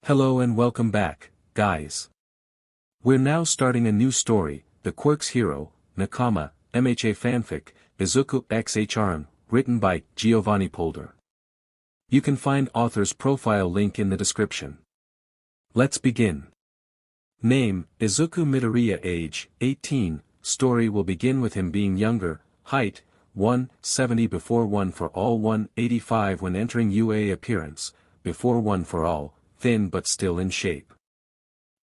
Hello and welcome back, guys. We're now starting a new story, The Quirk's Hero, Nakama, MHA fanfic, IzukuXharem, written by GiovanniPolder. You can find author's profile link in the description. Let's begin. Name, Izuku Midoriya. Age, 18, story will begin with him being younger, height, 170 before 1 for all 185 when entering UA appearance, before 1 for all, thin but still in shape.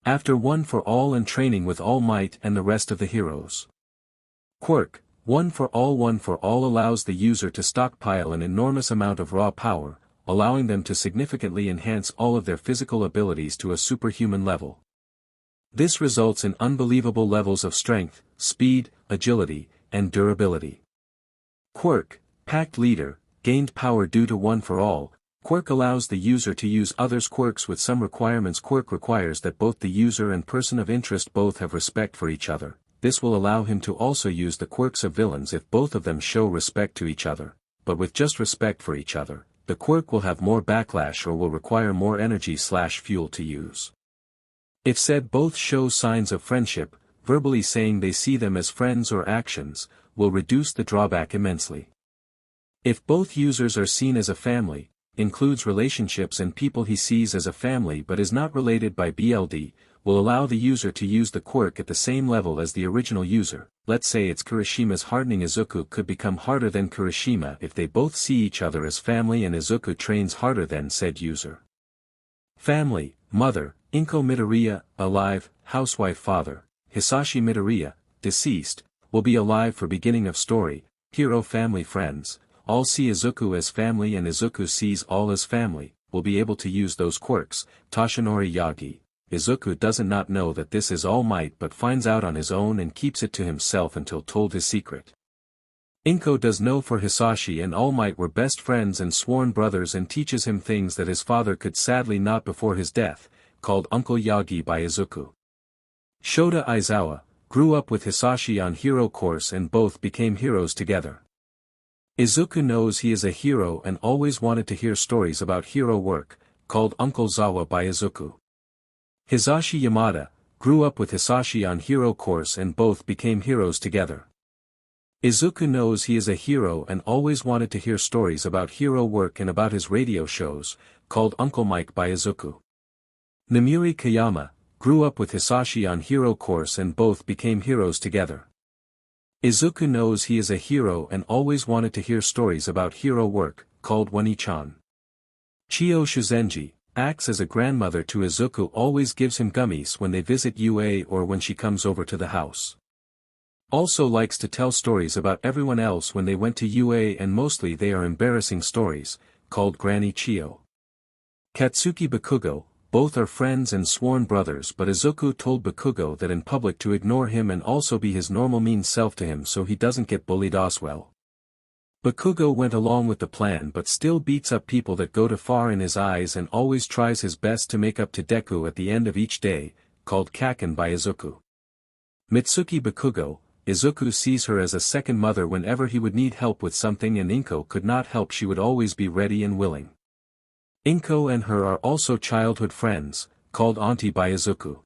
After 1 for all and training with All Might and the rest of the heroes. Quirk, 1 for all allows the user to stockpile an enormous amount of raw power, allowing them to significantly enhance all of their physical abilities to a superhuman level. This results in unbelievable levels of strength, speed, agility, and durability. Quirk, Pact Leader, gained power due to 1 for all. Quirk allows the user to use others' quirks with some requirements. Quirk requires that both the user and person of interest both have respect for each other. This will allow him to also use the quirks of villains if both of them show respect to each other, but with just respect for each other, the quirk will have more backlash or will require more energy/fuel to use. If said both show signs of friendship, verbally saying they see them as friends or actions, will reduce the drawback immensely. If both users are seen as a family, includes relationships and people he sees as a family but is not related by BLD, will allow the user to use the quirk at the same level as the original user. Let's say it's Kirishima's hardening. Izuku could become harder than Kirishima if they both see each other as family and Izuku trains harder than said user. Family, mother, Inko Midoriya, alive, housewife. Father, Hisashi Midoriya, deceased, will be alive for beginning of story. Hero. Family. Friends, all see Izuku as family and Izuku sees all as family, will be able to use those quirks. Toshinori Yagi, Izuku doesn't not know that this is All Might but finds out on his own and keeps it to himself until told his secret. Inko does know for Hisashi and All Might were best friends and sworn brothers and teaches him things that his father could sadly not before his death, called Uncle Yagi by Izuku. Shota Aizawa, grew up with Hisashi on hero course and both became heroes together. Izuku knows he is a hero and always wanted to hear stories about hero work, called Uncle Zawa by Izuku. Hisashi Yamada, grew up with Hisashi on hero course and both became heroes together. Izuku knows he is a hero and always wanted to hear stories about hero work and about his radio shows, called Uncle Mike by Izuku. Namiri Kayama, grew up with Hisashi on hero course and both became heroes together. Izuku knows he is a hero and always wanted to hear stories about hero work, called Wani-chan. Chio Shuzenji, acts as a grandmother to Izuku, always gives him gummies when they visit UA or when she comes over to the house. Also likes to tell stories about everyone else when they went to UA and mostly they are embarrassing stories, called Granny Chio. Katsuki Bakugo, both are friends and sworn brothers but Izuku told Bakugo that in public to ignore him and also be his normal mean self to him so he doesn't get bullied as well. Bakugo went along with the plan but still beats up people that go too far in his eyes and always tries his best to make up to Deku at the end of each day, called Kaken by Izuku. Mitsuki Bakugo, Izuku sees her as a second mother whenever he would need help with something and Inko could not help, she would always be ready and willing. Inko and her are also childhood friends, called Auntie by Izuku.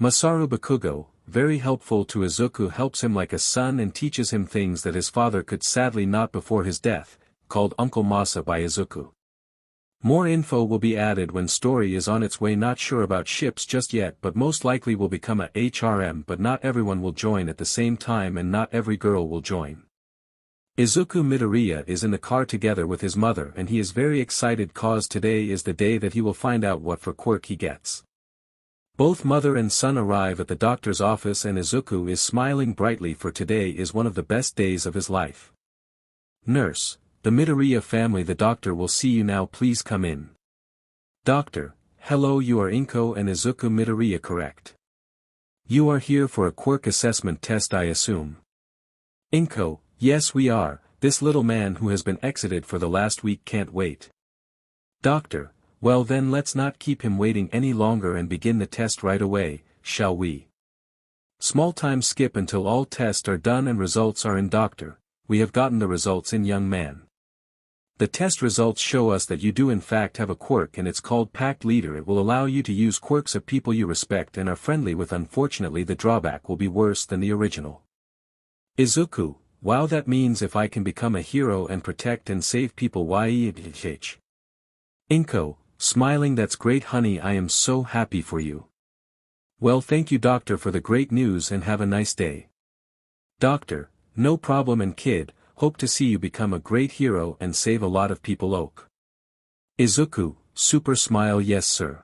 Masaru Bakugo, very helpful to Izuku, helps him like a son and teaches him things that his father could sadly not before his death, called Uncle Masa by Izuku. More info will be added when story is on its way. Not sure about ships just yet but most likely will become a HRM but not everyone will join at the same time and not every girl will join. Izuku Midoriya is in the car together with his mother and he is very excited cause today is the day that he will find out what for quirk he gets. Both mother and son arrive at the doctor's office and Izuku is smiling brightly for today is one of the best days of his life. Nurse, the Midoriya family, the doctor will see you now, please come in. Doctor, hello, you are Inko and Izuku Midoriya, correct? You are here for a quirk assessment test I assume. Inko, yes we are, this little man who has been exited for the last week can't wait. Doctor, well then let's not keep him waiting any longer and begin the test right away, shall we? Small time skip until all tests are done and results are in. Doctor, we have gotten the results in, young man. The test results show us that you do in fact have a quirk and it's called Pact Leader. It will allow you to use quirks of people you respect and are friendly with. Unfortunately the drawback will be worse than the original. Izuku, wow, that means if I can become a hero and protect and save people. YEH. Inko, smiling, that's great honey, I am so happy for you. Well, thank you doctor for the great news and have a nice day. Doctor, no problem, and kid, hope to see you become a great hero and save a lot of people. Oak. Izuku, super smile, yes sir.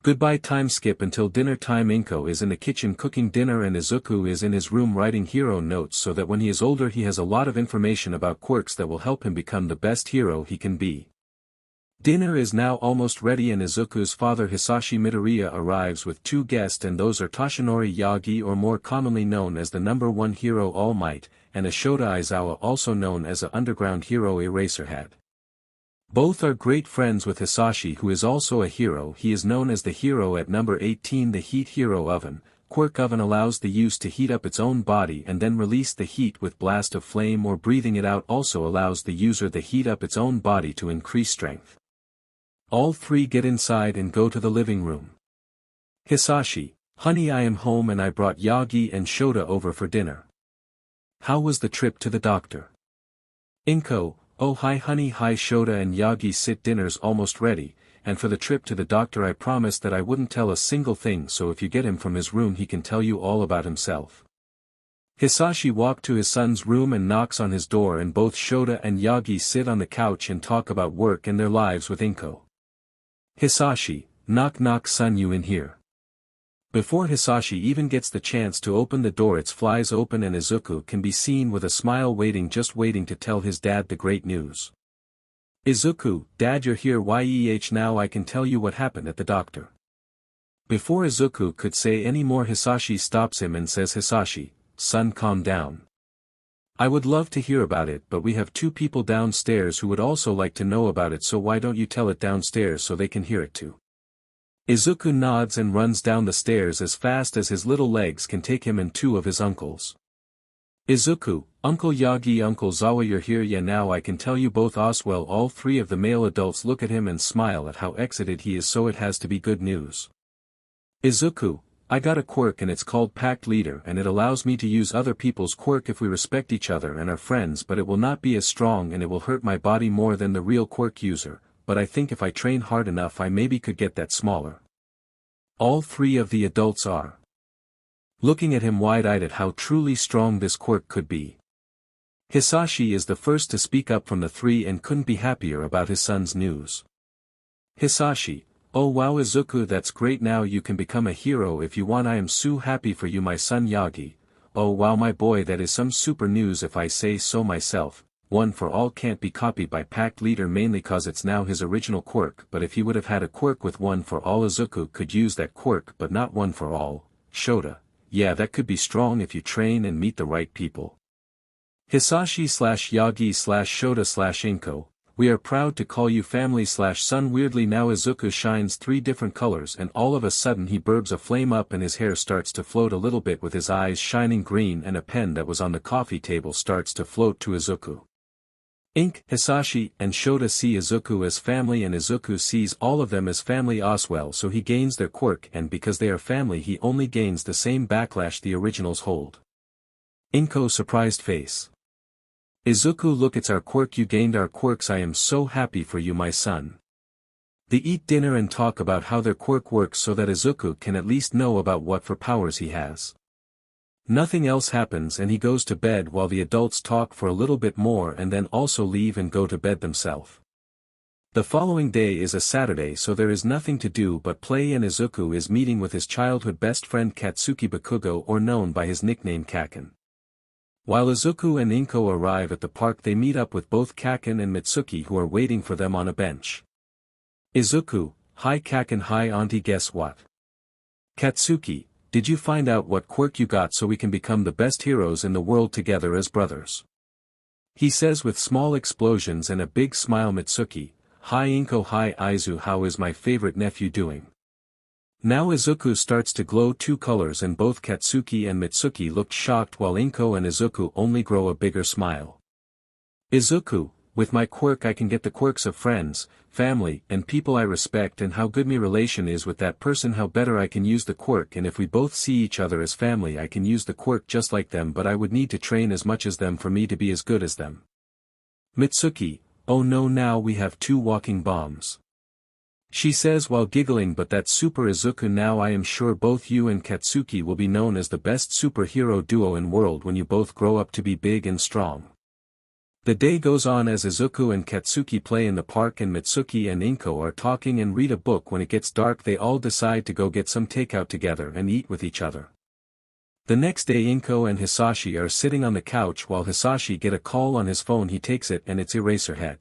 Goodbye. Time skip until dinner time. Inko is in the kitchen cooking dinner and Izuku is in his room writing hero notes so that when he is older he has a lot of information about quirks that will help him become the best hero he can be. Dinner is now almost ready and Izuku's father Hisashi Midoriya arrives with 2 guests, and those are Toshinori Yagi, or more commonly known as the number 1 hero All Might, and Ashota Aizawa, also known as a underground hero Eraserhead. Both are great friends with Hisashi, who is also a hero. He is known as the hero at number 18, the Heat Hero Oven. Quirk Oven allows the use to heat up its own body and then release the heat with blast of flame, or breathing it out also allows the user to heat up its own body to increase strength. All 3 get inside and go to the living room. Hisashi, honey, I am home and I brought Yagi and Shota over for dinner. How was the trip to the doctor? Inko, oh hi honey, hi Shota and Yagi, sit, dinner's almost ready, and for the trip to the doctor I promised that I wouldn't tell a single thing, so if you get him from his room he can tell you all about himself. Hisashi walked to his son's room and knocks on his door, and both Shota and Yagi sit on the couch and talk about work and their lives with Inko. Hisashi, knock knock son, you in here. Before Hisashi even gets the chance to open the door, it flies open and Izuku can be seen with a smile just waiting to tell his dad the great news. Izuku, dad, you're here. YEH, now I can tell you what happened at the doctor. Before Izuku could say any more, Hisashi stops him and says, Hisashi, son, calm down. I would love to hear about it, but we have 2 people downstairs who would also like to know about it, so why don't you tell it downstairs so they can hear it too? Izuku nods and runs down the stairs as fast as his little legs can take him and 2 of his uncles. Izuku, Uncle Yagi, Uncle Zawa, you're here. Yeah, now I can tell you both. Oswell, all 3 of the male adults look at him and smile at how excited he is, so it has to be good news. Izuku, I got a quirk and it's called Pact Leader, and it allows me to use other people's quirk if we respect each other and are friends, but it will not be as strong and it will hurt my body more than the real quirk user, but I think if I train hard enough I maybe could get that smaller. All 3 of the adults are looking at him wide-eyed at how truly strong this quirk could be. Hisashi is the first to speak up from the 3 and couldn't be happier about his son's news. Hisashi, oh wow Izuku, that's great, now you can become a hero if you want. I am so happy for you, my son. Yagi, oh wow my boy, that is some super news if I say so myself. One for All can't be copied by Pact Leader mainly cause it's now his original quirk, but if he would have had a quirk with One for All, Izuku could use that quirk, but not One for All. Shota, yeah, that could be strong if you train and meet the right people. Hisashi/Yagi/Shota/Inko, we are proud to call you family/son. Weirdly now Izuku shines 3 different colors and all of a sudden he burbs a flame up and his hair starts to float a little bit with his eyes shining green, and a pen that was on the coffee table starts to float to Izuku. Hisashi and Shota see Izuku as family and Izuku sees all of them as family as well, so he gains their quirk, and because they are family he only gains the same backlash the originals hold. Inko surprised face. Izuku, look, it's our quirk, you gained our quirks, I am so happy for you my son. They eat dinner and talk about how their quirk works so that Izuku can at least know about what for powers he has. Nothing else happens and he goes to bed while the adults talk for a little bit more and then also leave and go to bed themselves. The following day is a Saturday, so there is nothing to do but play, and Izuku is meeting with his childhood best friend Katsuki Bakugo, or known by his nickname Kaken. While Izuku and Inko arrive at the park, they meet up with both Kaken and Mitsuki, who are waiting for them on a bench. Izuku, hi Kaken, hi auntie, guess what? Katsuki, did you find out what quirk you got so we can become the best heroes in the world together as brothers? He says with small explosions and a big smile. Mitsuki, hi Inko, hi Izu, how is my favorite nephew doing? Now Izuku starts to glow 2 colors and both Katsuki and Mitsuki looked shocked while Inko and Izuku only grow a bigger smile. Izuku, With my quirk I can get the quirks of friends, family, and people I respect, and how good me relation is with that person, how better I can use the quirk, and if we both see each other as family I can use the quirk just like them, but I would need to train as much as them for me to be as good as them. Mitsuki, oh no, now we have 2 walking bombs. She says while giggling, but that's super Izuku, now I am sure both you and Katsuki will be known as the best superhero duo in world when you both grow up to be big and strong. The day goes on as Izuku and Katsuki play in the park and Mitsuki and Inko are talking and read a book. When it gets dark they all decide to go get some takeout together and eat with each other. The next day Inko and Hisashi are sitting on the couch while Hisashi get a call on his phone. He takes it and it's Eraserhead.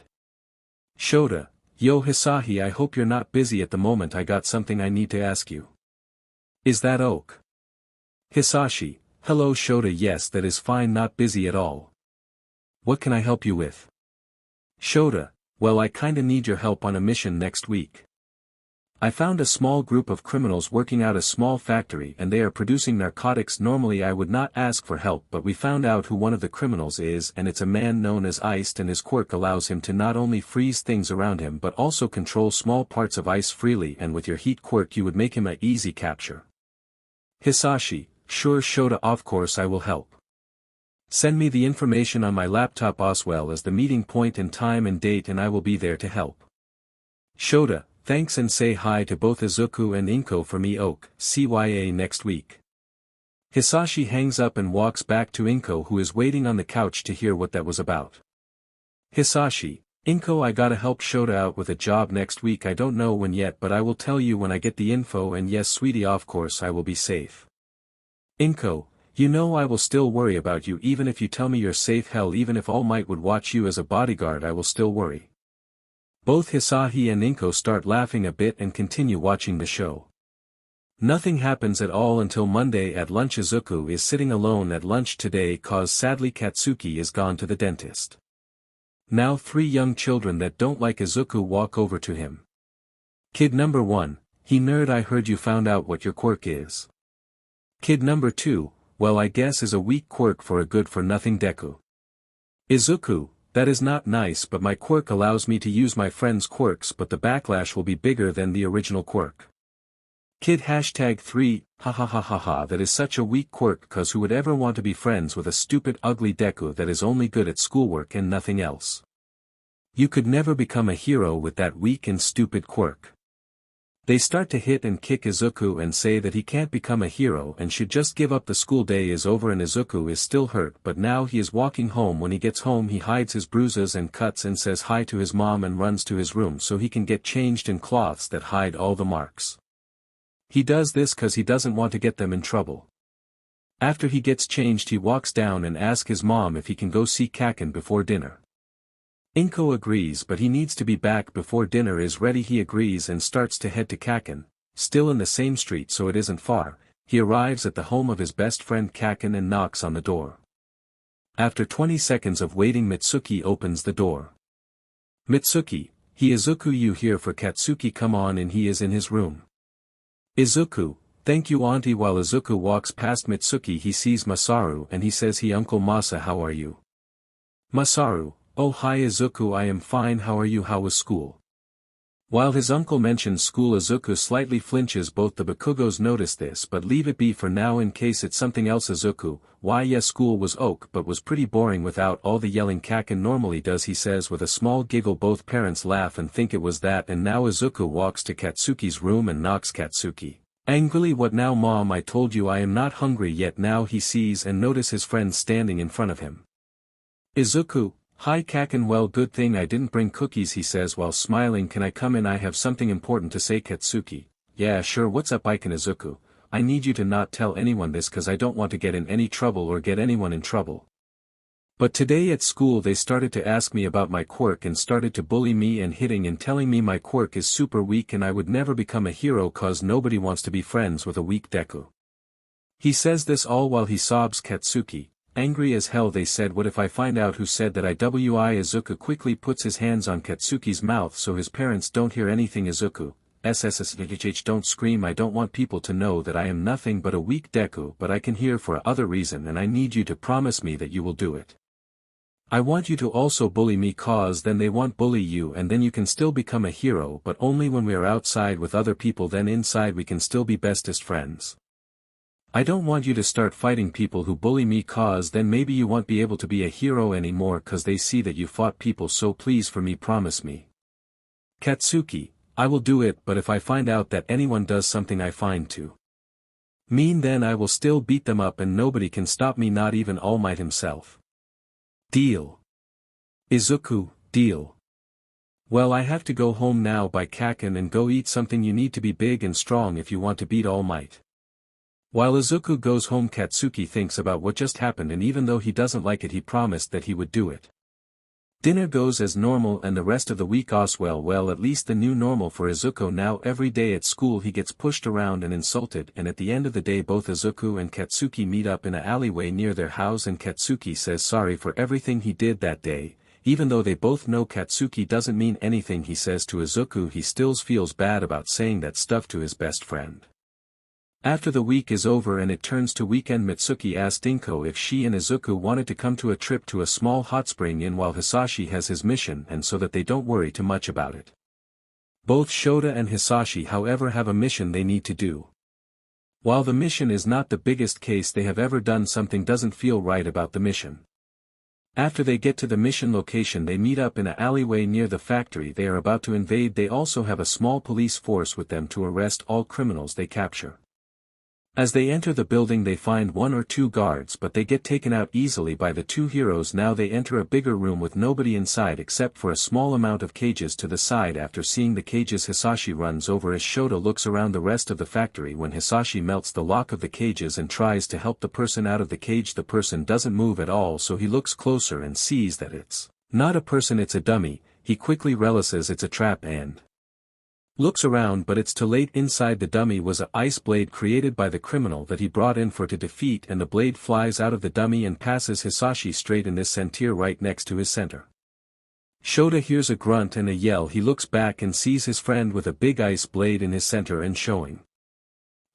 Shota, yo Hisashi, I hope you're not busy at the moment, I got something I need to ask you. Is that Oak? Hisashi, hello Shota, yes that is fine, not busy at all. What can I help you with? Shota, well I kinda need your help on a mission next week. I found a small group of criminals working out a small factory and they are producing narcotics. Normally I would not ask for help, but we found out who one of the criminals is, and it's a man known as Iced, and his quirk allows him to not only freeze things around him but also control small parts of ice freely, and with your heat quirk you would make him a easy capture. Hisashi, sure Shota, of course I will help. Send me the information on my laptop as well as the meeting point and time and date, and I will be there to help. Shota, thanks, and say hi to both Izuku and Inko for me. Oak, CYA next week. Hisashi hangs up and walks back to Inko, who is waiting on the couch to hear what that was about. Hisashi, Inko, I gotta help Shota out with a job next week. I don't know when yet, but I will tell you when I get the info, and yes sweetie, of course I will be safe. Inko, you know I will still worry about you even if you tell me you're safe. Hell, even if All Might would watch you as a bodyguard I will still worry. Both Hisashi and Inko start laughing a bit and continue watching the show. Nothing happens at all until Monday at lunch. Izuku is sitting alone at lunch today cause sadly Katsuki is gone to the dentist. Now 3 young children that don't like Izuku walk over to him. Kid number 1, he nerd, I heard you found out what your quirk is. Kid number 2, well I guess is a weak quirk for a good-for-nothing Deku. Izuku, that is not nice, but my quirk allows me to use my friend's quirks, but the backlash will be bigger than the original quirk. Kid #3, ha, that is such a weak quirk, cause who would ever want to be friends with a stupid ugly Deku that is only good at schoolwork and nothing else? You could never become a hero with that weak and stupid quirk. They start to hit and kick Izuku and say that he can't become a hero and should just give up. The school day is over and Izuku is still hurt, but now he is walking home. When he gets home he hides his bruises and cuts and says hi to his mom and runs to his room so he can get changed in cloths that hide all the marks. He does this cause he doesn't want to get them in trouble. After he gets changed he walks down and asks his mom if he can go see Kaken before dinner. Inko agrees, but he needs to be back before dinner is ready. He agrees and starts to head to Kaken, still in the same street so it isn't far. He arrives at the home of his best friend Kaken and knocks on the door. After 20 seconds of waiting Mitsuki opens the door. Mitsuki, he Izuku, you here for Katsuki? Come on in, he is in his room. Izuku, thank you auntie. While Izuku walks past Mitsuki he sees Masaru and he says, he Uncle Masa, how are you? Masaru, oh hi Izuku, I am fine, how are you, how was school? While his uncle mentions school Izuku slightly flinches. Both the Bakugos notice this but leave it be for now in case it's something else. Izuku, why yes school was ok but was pretty boring without all the yelling Kaken normally does, he says with a small giggle. Both parents laugh and think it was that, and now Izuku walks to Katsuki's room and knocks. Katsuki, angrily, what now mom, I told you I am not hungry yet. Now he sees and notice his friend standing in front of him. Izuku, hi Kaken, well good thing I didn't bring cookies, he says while smiling. Can I come in? I have something important to say. Katsuki, yeah sure, what's up? Iken. Izuku, I need you to not tell anyone this cause I don't want to get in any trouble or get anyone in trouble. But today at school they started to ask me about my quirk and started to bully me and hitting and telling me my quirk is super weak and I would never become a hero cause nobody wants to be friends with a weak Deku. He says this all while he sobs. Katsuki, angry as hell, they said, what if I find out who said that? Izuku quickly puts his hands on Katsuki's mouth so his parents don't hear anything. Izuku, SSSHH, don't scream, I don't want people to know that I am nothing but a weak Deku, but I can hear for other reason and I need you to promise me that you will do it. I want you to also bully me cause then they won't bully you and then you can still become a hero but only when we are outside with other people then inside we can still be bestest friends. I don't want you to start fighting people who bully me cause then maybe you won't be able to be a hero anymore cause they see that you fought people so please for me promise me. Katsuki, I will do it but if I find out that anyone does something I find too mean then I will still beat them up and nobody can stop me not even All Might himself. Deal. Izuku, deal. Well I have to go home now by Kaken and go eat something you need to be big and strong if you want to beat All Might. While Izuku goes home Katsuki thinks about what just happened and even though he doesn't like it he promised that he would do it. Dinner goes as normal and the rest of the week goes well at least the new normal for Izuku now every day at school he gets pushed around and insulted and at the end of the day both Izuku and Katsuki meet up in an alleyway near their house and Katsuki says sorry for everything he did that day, even though they both know Katsuki doesn't mean anything he says to Izuku he still feels bad about saying that stuff to his best friend. After the week is over and it turns to weekend Mitsuki asked Inko if she and Izuku wanted to come to a trip to a small hot spring inn while Hisashi has his mission and so that they don't worry too much about it. Both Shota and Hisashi however have a mission they need to do. While the mission is not the biggest case they have ever done something doesn't feel right about the mission. After they get to the mission location they meet up in an alleyway near the factory they are about to invade they also have a small police force with them to arrest all criminals they capture. As they enter the building they find one or two guards but they get taken out easily by the two heroes now they enter a bigger room with nobody inside except for a small amount of cages to the side after seeing the cages Hisashi runs over as Shota looks around the rest of the factory when Hisashi melts the lock of the cages and tries to help the person out of the cage the person doesn't move at all so he looks closer and sees that it's not a person it's a dummy, he quickly realizes it's a trap and looks around but it's too late inside the dummy was a ice blade created by the criminal that he brought in for to defeat and the blade flies out of the dummy and passes Hisashi straight in this center right next to his center. Shota hears a grunt and a yell he looks back and sees his friend with a big ice blade in his center and showing.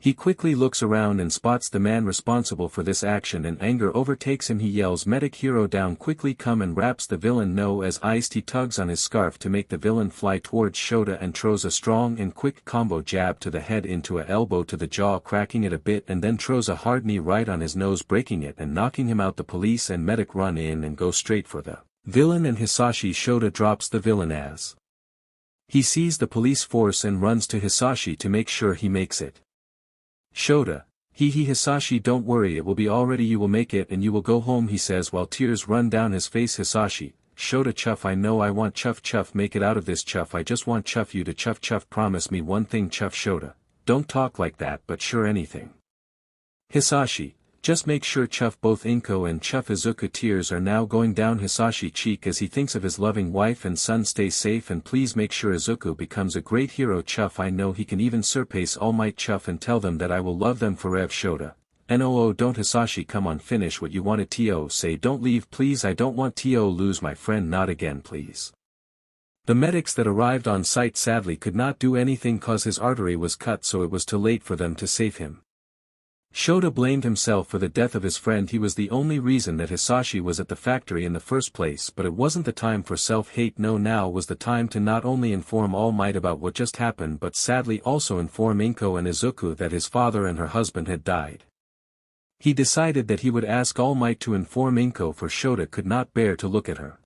He quickly looks around and spots the man responsible for this action and anger overtakes him he yells medic hero down quickly come and wraps the villain no as iced he tugs on his scarf to make the villain fly towards Shota and throws a strong and quick combo jab to the head into a elbow to the jaw cracking it a bit and then throws a hard knee right on his nose breaking it and knocking him out the police and medic run in and go straight for the villain and Hisashi Shota drops the villain as he sees the police force and runs to Hisashi to make sure he makes it. Shota, Hisashi don't worry it will be already you will make it and you will go home he says while tears run down his face Hisashi, Shota chuff I know I want chuff make it out of this chuff I just want chuff you to chuff promise me one thing chuff Shota, don't talk like that but sure anything. Hisashi, just make sure chuff both Inko and chuff Izuku tears are now going down Hisashi cheek as he thinks of his loving wife and son stay safe and please make sure Izuku becomes a great hero chuff I know he can even surpass All Might chuff and tell them that I will love them forever Shota. No don't Hisashi come on finish what you wanted to say don't leave please I don't want to lose my friend not again please. The medics that arrived on site sadly could not do anything cause his artery was cut so it was too late for them to save him. Shota blamed himself for the death of his friend he was the only reason that Hisashi was at the factory in the first place but it wasn't the time for self-hate no now was the time to not only inform All Might about what just happened but sadly also inform Inko and Izuku that his father and her husband had died. He decided that he would ask All Might to inform Inko for Shota could not bear to look at her.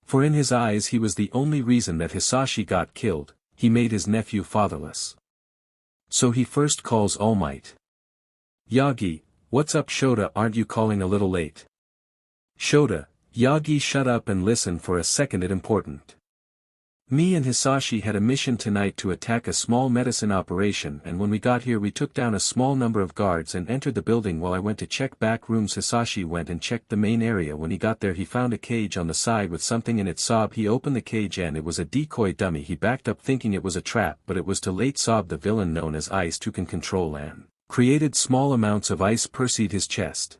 For in his eyes he was the only reason that Hisashi got killed, he made his nephew fatherless. So he first calls All Might. Yagi, what's up Shota aren't you calling a little late? Shota, Yagi shut up and listen for a second it important. Me and Hisashi had a mission tonight to attack a small medicine operation and when we got here we took down a small number of guards and entered the building while I went to check back rooms Hisashi went and checked the main area when he got there he found a cage on the side with something in it sob he opened the cage and it was a decoy dummy he backed up thinking it was a trap but it was too late sob the villain known as Ice who can control and created small amounts of ice perceived his chest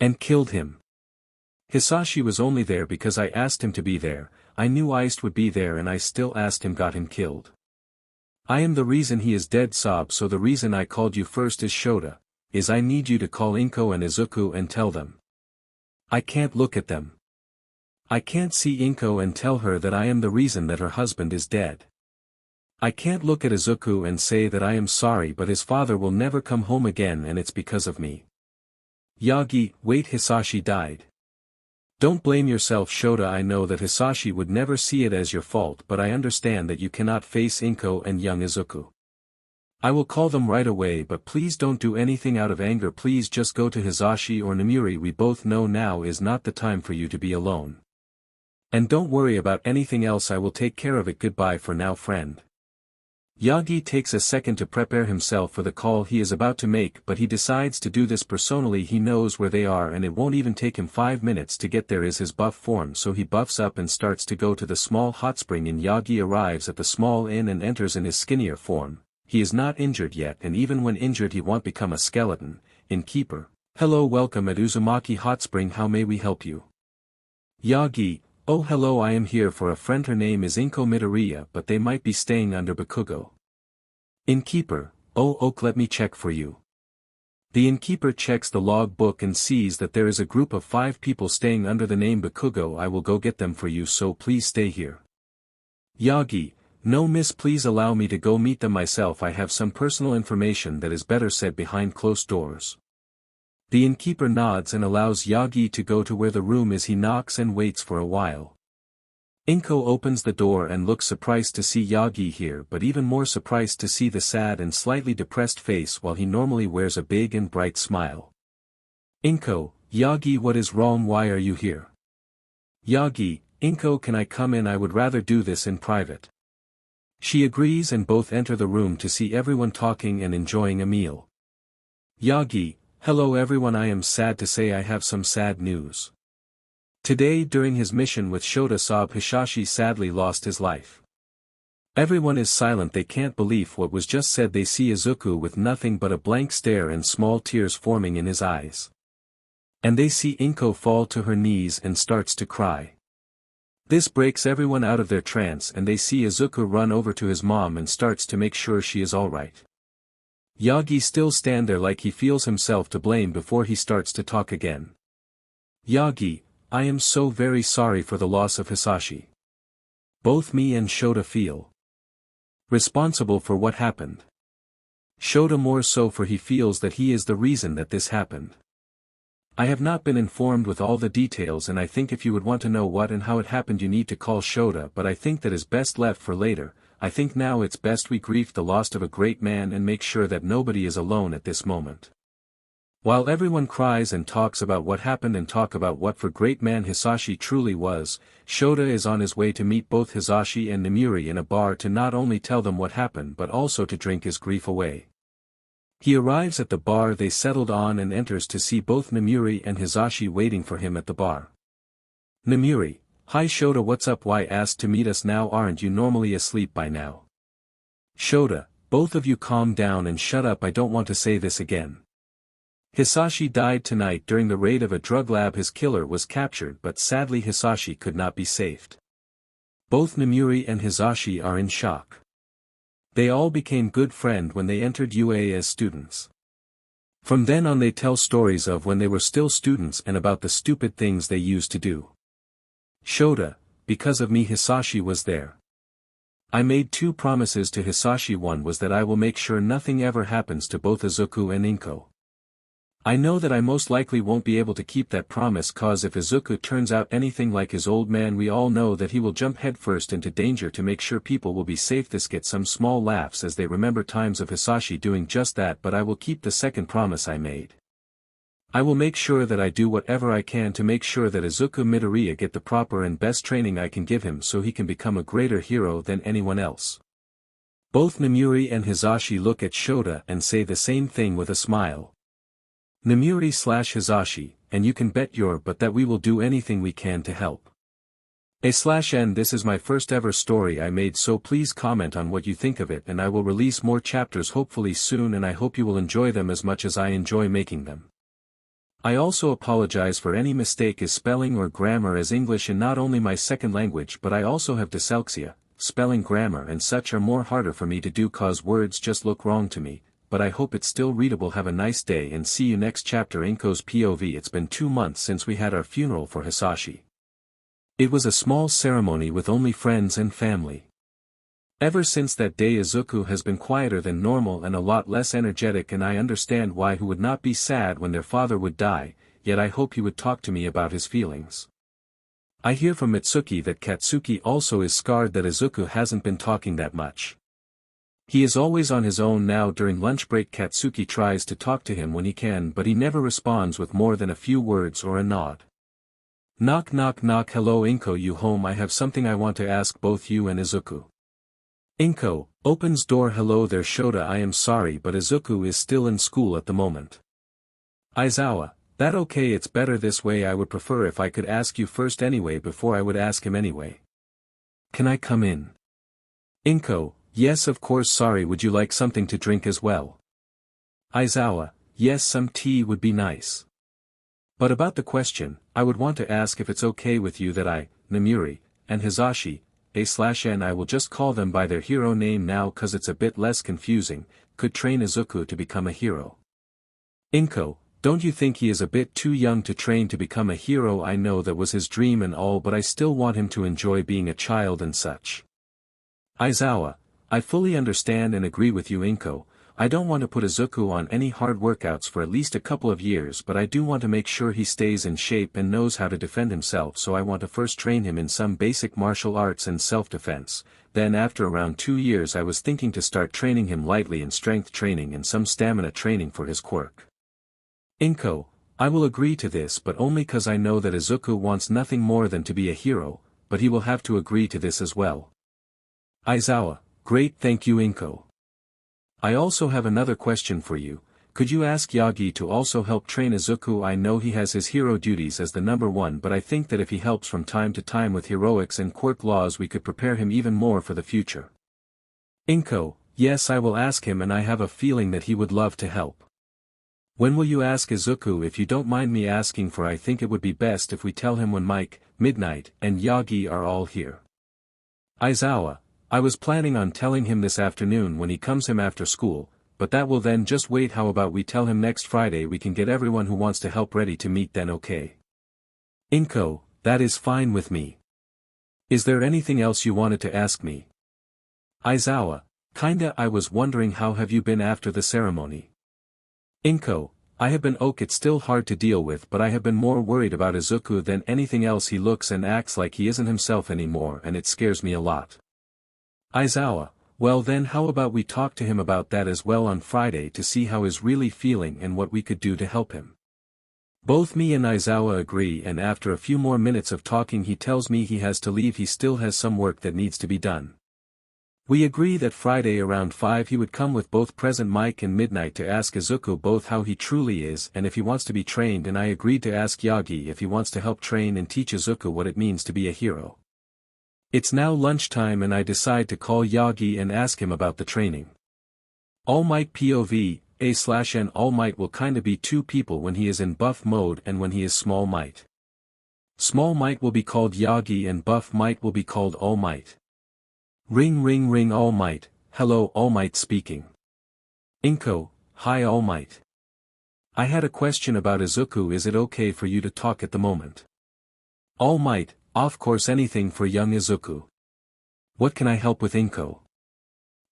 and killed him. Hisashi was only there because I asked him to be there, I knew Ice would be there and I still asked him got him killed. I am the reason he is dead sob so the reason I called you first is Shota, is I need you to call Inko and Izuku and tell them. I can't look at them. I can't see Inko and tell her that I am the reason that her husband is dead. I can't look at Izuku and say that I am sorry but his father will never come home again and it's because of me. Yagi, wait, Hisashi died. Don't blame yourself, Shota. I know that Hisashi would never see it as your fault, but I understand that you cannot face Inko and young Izuku. I will call them right away, but please don't do anything out of anger. Please just go to Hisashi or Namiri. We both know now is not the time for you to be alone. And don't worry about anything else, I will take care of it. Goodbye for now, friend. Yagi takes a second to prepare himself for the call he is about to make, but he decides to do this personally. He knows where they are and it won't even take him 5 minutes to get there. Is his buff form, so he buffs up and starts to go to the small hot spring. And Yagi arrives at the small inn and enters in his skinnier form. He is not injured yet, and even when injured he won't become a skeleton. Innkeeper. Hello, welcome at Uzumaki Hot Spring. How may we help you? Yagi. Oh hello, I am here for a friend. Her name is Izuku Midoriya, but they might be staying under Bakugo. Innkeeper. Oh ok, let me check for you. The innkeeper checks the log book and sees that there is a group of 5 people staying under the name Bakugo. I will go get them for you, so please stay here. Yagi. No miss, please allow me to go meet them myself. I have some personal information that is better said behind closed doors. The innkeeper nods and allows Yagi to go to where the room is. He knocks and waits for a while. Inko opens the door and looks surprised to see Yagi here, but even more surprised to see the sad and slightly depressed face while he normally wears a big and bright smile. Inko. Yagi, what is wrong? Why are you here? Yagi. Inko, can I come in? I would rather do this in private. She agrees and both enter the room to see everyone talking and enjoying a meal. Yagi. Hello everyone, I am sad to say I have some sad news. Today during his mission with Shota Sab, Hisashi sadly lost his life. Everyone is silent, they can't believe what was just said. They see Izuku with nothing but a blank stare and small tears forming in his eyes. And they see Inko fall to her knees and starts to cry. This breaks everyone out of their trance and they see Izuku run over to his mom and starts to make sure she is alright. Yagi still stand there like he feels himself to blame before he starts to talk again. Yagi, I am so very sorry for the loss of Hisashi. Both me and Shota feel responsible for what happened. Shota more so, for he feels that he is the reason that this happened. I have not been informed with all the details, and I think if you would want to know what and how it happened you need to call Shota, but I think that is best left for later. I think now it's best we grieve the loss of a great man and make sure that nobody is alone at this moment. While everyone cries and talks about what happened and talk about what for great man Hisashi truly was, Shota is on his way to meet both Hisashi and Namiri in a bar to not only tell them what happened but also to drink his grief away. He arrives at the bar they settled on and enters to see both Namiri and Hisashi waiting for him at the bar. Namiri. Hi Shota, what's up? Why asked to meet us now? Aren't you normally asleep by now? Shota. Both of you calm down and shut up, I don't want to say this again. Hisashi died tonight during the raid of a drug lab. His killer was captured, but sadly Hisashi could not be saved. Both Namiri and Hisashi are in shock. They all became good friends when they entered UA as students. From then on they tell stories of when they were still students and about the stupid things they used to do. Shota. Because of me Hisashi was there. I made 2 promises to Hisashi. One was that I will make sure nothing ever happens to both Izuku and Inko. I know that I most likely won't be able to keep that promise, cause if Izuku turns out anything like his old man, we all know that he will jump headfirst into danger to make sure people will be safe. This gets some small laughs as they remember times of Hisashi doing just that, but I will keep the second promise I made. I will make sure that I do whatever I can to make sure that Izuku Midoriya get the proper and best training I can give him so he can become a greater hero than anyone else. Both Namiri and Hisashi look at Shota and say the same thing with a smile. Namiri/Hisashi, and you can bet your butt that we will do anything we can to help. A/N This is my first ever story I made, so please comment on what you think of it, and I will release more chapters hopefully soon, and I hope you will enjoy them as much as I enjoy making them. I also apologize for any mistake is spelling or grammar, as English is not only my second language but I also have dyslexia. Spelling, grammar and such are more harder for me to do cause words just look wrong to me. But I hope it's still readable. Have a nice day and see you next chapter. Inko's POV. It's been 2 months since we had our funeral for Hisashi. It was a small ceremony with only friends and family. Ever since that day Izuku has been quieter than normal and a lot less energetic, and I understand why he would not be sad when their father would die, yet I hope he would talk to me about his feelings. I hear from Mitsuki that Katsuki also is scarred that Izuku hasn't been talking that much. He is always on his own now. During lunch break Katsuki tries to talk to him when he can, but he never responds with more than a few words or a nod. Knock knock knock. Hello Inko, you home? I have something I want to ask both you and Izuku. Inko opens door. Hello there Shota, I am sorry but Izuku is still in school at the moment. Aizawa, that okay, it's better this way. I would prefer if I could ask you first anyway before I would ask him anyway. Can I come in? Inko, yes of course. Sorry, would you like something to drink as well? Aizawa, yes, some tea would be nice. But about the question, I would want to ask if it's okay with you that I, Namuri, and Hizashi, A/N, I will just call them by their hero name now cause it's a bit less confusing, could train Izuku to become a hero. Inko, don't you think he is a bit too young to train to become a hero? I know that was his dream and all, but I still want him to enjoy being a child and such. Aizawa, I fully understand and agree with you Inko. I don't want to put Izuku on any hard workouts for at least a couple of years, but I do want to make sure he stays in shape and knows how to defend himself, so I want to first train him in some basic martial arts and self-defense. Then after around 2 years I was thinking to start training him lightly in strength training and some stamina training for his quirk. Inko, I will agree to this but only cause I know that Izuku wants nothing more than to be a hero, but he will have to agree to this as well. Aizawa, great, thank you Inko. I also have another question for you. Could you ask Yagi to also help train Izuku? I know he has his hero duties as the number one, but I think that if he helps from time to time with heroics and quirk laws we could prepare him even more for the future. Inko, yes, I will ask him and I have a feeling that he would love to help. When will you ask Izuku? If you don't mind me asking, for I think it would be best if we tell him when Mike, Midnight, and Yagi are all here. Aizawa, I was planning on telling him this afternoon when he comes home after school, but that will then just wait. How about we tell him next Friday? We can get everyone who wants to help ready to meet then, okay? Inko, that is fine with me. Is there anything else you wanted to ask me? Aizawa, kinda. I was wondering how have you been after the ceremony? Inko, I have been okay. It's still hard to deal with, but I have been more worried about Izuku than anything else. He looks and acts like he isn't himself anymore and it scares me a lot. Aizawa, well then how about we talk to him about that as well on Friday to see how he's really feeling and what we could do to help him. Both me and Aizawa agree, and after a few more minutes of talking he tells me he has to leave. He still has some work that needs to be done. We agree that Friday around 5 he would come with both present Mike and Midnight to ask Izuku both how he truly is and if he wants to be trained, and I agreed to ask Yagi if he wants to help train and teach Izuku what it means to be a hero. It's now lunchtime and I decide to call Yagi and ask him about the training. All Might POV, A/N. All Might will kinda be two people when he is in buff mode and when he is Small Might. Small Might will be called Yagi and Buff Might will be called All Might. Ring ring ring. All Might, hello. All Might speaking. Inko, hi All Might. I had a question about Izuku. Is it okay for you to talk at the moment? All Might, of course, anything for young Izuku. What can I help with Inko?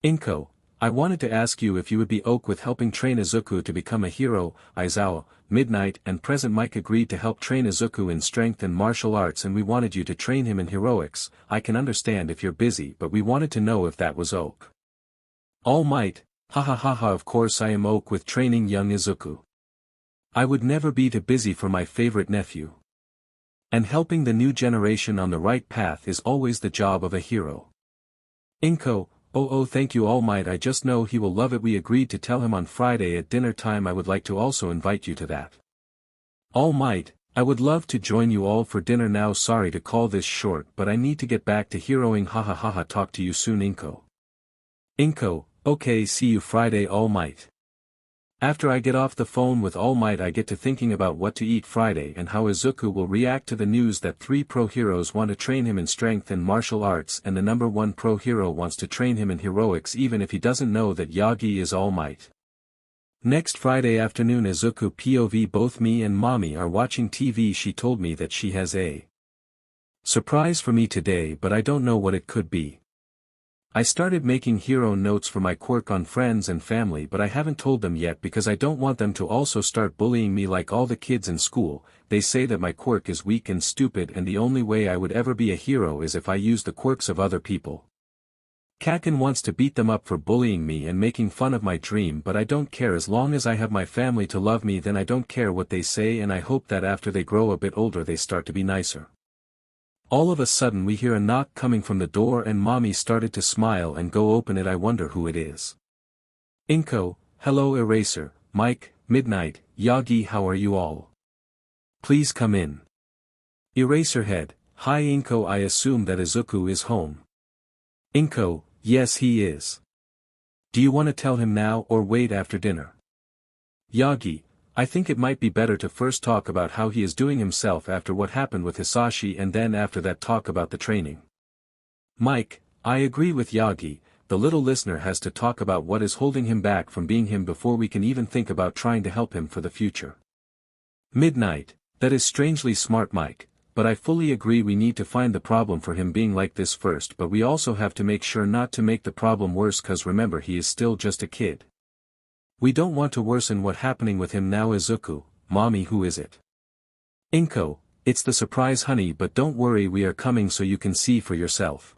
Inko, I wanted to ask you if you would be okay with helping train Izuku to become a hero. Aizawa, Midnight and present Mike agreed to help train Izuku in strength and martial arts, and we wanted you to train him in heroics. I can understand if you're busy, but we wanted to know if that was okay. All Might, ha ha ha ha, of course I am okay with training young Izuku. I would never be too busy for my favorite nephew. And helping the new generation on the right path is always the job of a hero. Inko, oh thank you All Might, I just know he will love it. We agreed to tell him on Friday at dinner time. I would like to also invite you to that. All Might, I would love to join you all for dinner now. Sorry to call this short, but I need to get back to heroing. Ha ha ha ha. Talk to you soon Inko. Inko, okay, see you Friday All Might. After I get off the phone with All Might I get to thinking about what to eat Friday and how Izuku will react to the news that 3 pro heroes want to train him in strength and martial arts and the number 1 pro hero wants to train him in heroics, even if he doesn't know that Yagi is All Might. Next Friday afternoon Izuku POV. Both me and mommy are watching TV. She told me that she has a Surprise for me today, but I don't know what it could be. I started making hero notes for my quirk on friends and family, but I haven't told them yet because I don't want them to also start bullying me like all the kids in school. They say that my quirk is weak and stupid, and the only way I would ever be a hero is if I use the quirks of other people. Kakin wants to beat them up for bullying me and making fun of my dream, but I don't care. As long as I have my family to love me, then I don't care what they say, and I hope that after they grow a bit older they start to be nicer. All of a sudden we hear a knock coming from the door, and Mommy started to smile and go open it. I wonder who it is. Inko, hello Eraser, Mike, Midnight, Yagi, how are you all? Please come in. Eraserhead, hi Inko, I assume that Izuku is home. Inko, yes he is. Do you want to tell him now or wait after dinner? Yagi, I think it might be better to first talk about how he is doing himself after what happened with Hisashi, and then after that talk about the training. Mike, I agree with Yagi. The little listener has to talk about what is holding him back from being him before we can even think about trying to help him for the future. Midnight, that is strangely smart Mike, but I fully agree we need to find the problem for him being like this first, but we also have to make sure not to make the problem worse, cause remember he is still just a kid. We don't want to worsen what's happening with him now. Izuku, Mommy, who is it? Inko, it's the surprise honey, but don't worry, we are coming so you can see for yourself.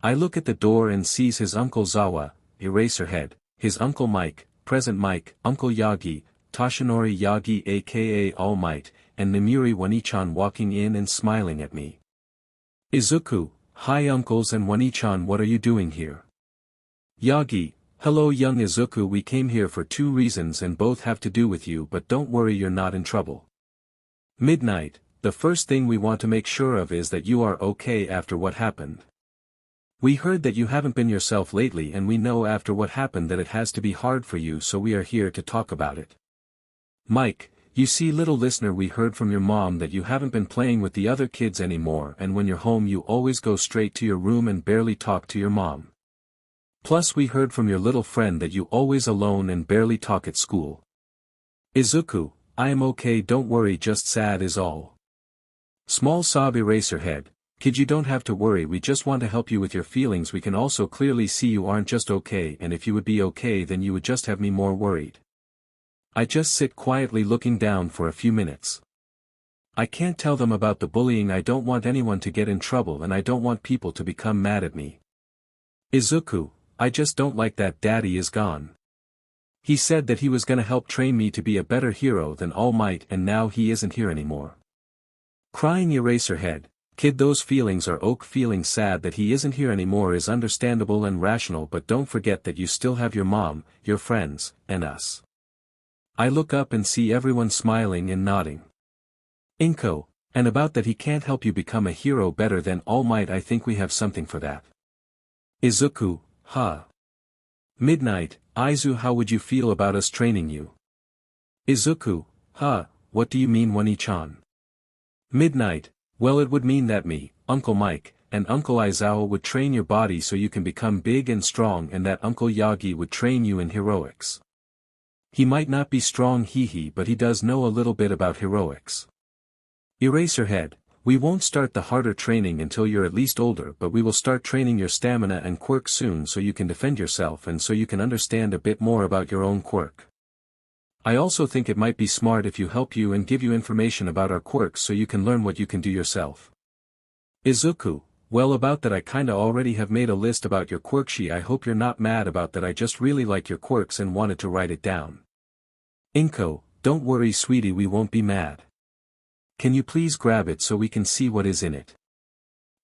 I look at the door and sees his Uncle Zawa, Eraserhead, his Uncle Mike, Present Mike, Uncle Yagi, Toshinori Yagi aka All Might, and Namiri Wanichan walking in and smiling at me. Izuku, hi uncles and Wanichan, what are you doing here? Yagi, hello young Izuku, we came here for 2 reasons and both have to do with you, but don't worry, you're not in trouble. Midnight, the first thing we want to make sure of is that you are okay after what happened. We heard that you haven't been yourself lately, and we know after what happened that it has to be hard for you, so we are here to talk about it. Mike, you see little listener, we heard from your mom that you haven't been playing with the other kids anymore, and when you're home you always go straight to your room and barely talk to your mom. Plus we heard from your little friend that you always alone and barely talk at school. Izuku, I am okay, don't worry, just sad is all. Small sob. Eraserhead, kid, you don't have to worry, we just want to help you with your feelings. We can also clearly see you aren't just okay, and if you would be okay then you would just have me more worried. I just sit quietly looking down for a few minutes. I can't tell them about the bullying, I don't want anyone to get in trouble, and I don't want people to become mad at me. Izuku, I just don't like that Daddy is gone. He said that he was gonna help train me to be a better hero than All Might, and now he isn't here anymore. Crying. Eraserhead, kid, those feelings are okay. Feeling sad that he isn't here anymore is understandable and rational, but don't forget that you still have your mom, your friends, and us. I look up and see everyone smiling and nodding. Inko, and about that he can't help you become a hero better than All Might, I think we have something for that. Izuku, huh? Midnight, Izu, how would you feel about us training you? Izuku, huh, what do you mean Wanichan? Midnight, well, it would mean that me, Uncle Mike, and Uncle Aizawa would train your body so you can become big and strong, and that Uncle Yagi would train you in heroics. He might not be strong but he does know a little bit about heroics. Eraserhead, we won't start the harder training until you're at least older, but we will start training your stamina and quirk soon so you can defend yourself and so you can understand a bit more about your own quirk. I also think it might be smart if you help you and give you information about our quirks so you can learn what you can do yourself. Izuku, well, about that I kinda already have made a list about your quirk sheet. I hope you're not mad about that, I just really like your quirks and wanted to write it down. Inko, don't worry sweetie, we won't be mad. Can you please grab it so we can see what is in it?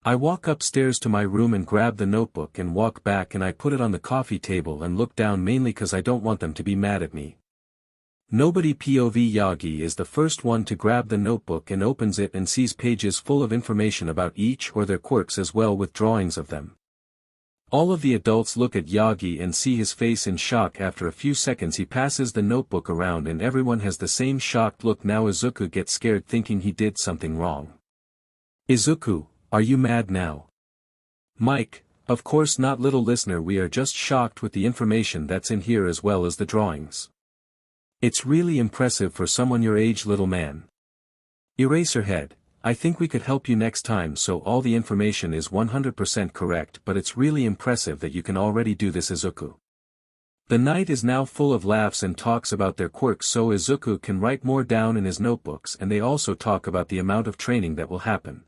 I walk upstairs to my room and grab the notebook and walk back, and I put it on the coffee table and look down, mainly cause I don't want them to be mad at me. Nobody. POV. Yagi is the first one to grab the notebook and opens it and sees pages full of information about each or their quirks as well with drawings of them. All of the adults look at Yagi and see his face in shock. After a few seconds he passes the notebook around and everyone has the same shocked look. Now Izuku gets scared thinking he did something wrong. Izuku, are you mad now? Mike, of course not little listener, we are just shocked with the information that's in here as well as the drawings. It's really impressive for someone your age little man. Eraserhead, I think we could help you next time, so all the information is 100% correct, but it's really impressive that you can already do this, Izuku. The night is now full of laughs and talks about their quirks, so Izuku can write more down in his notebooks, and they also talk about the amount of training that will happen.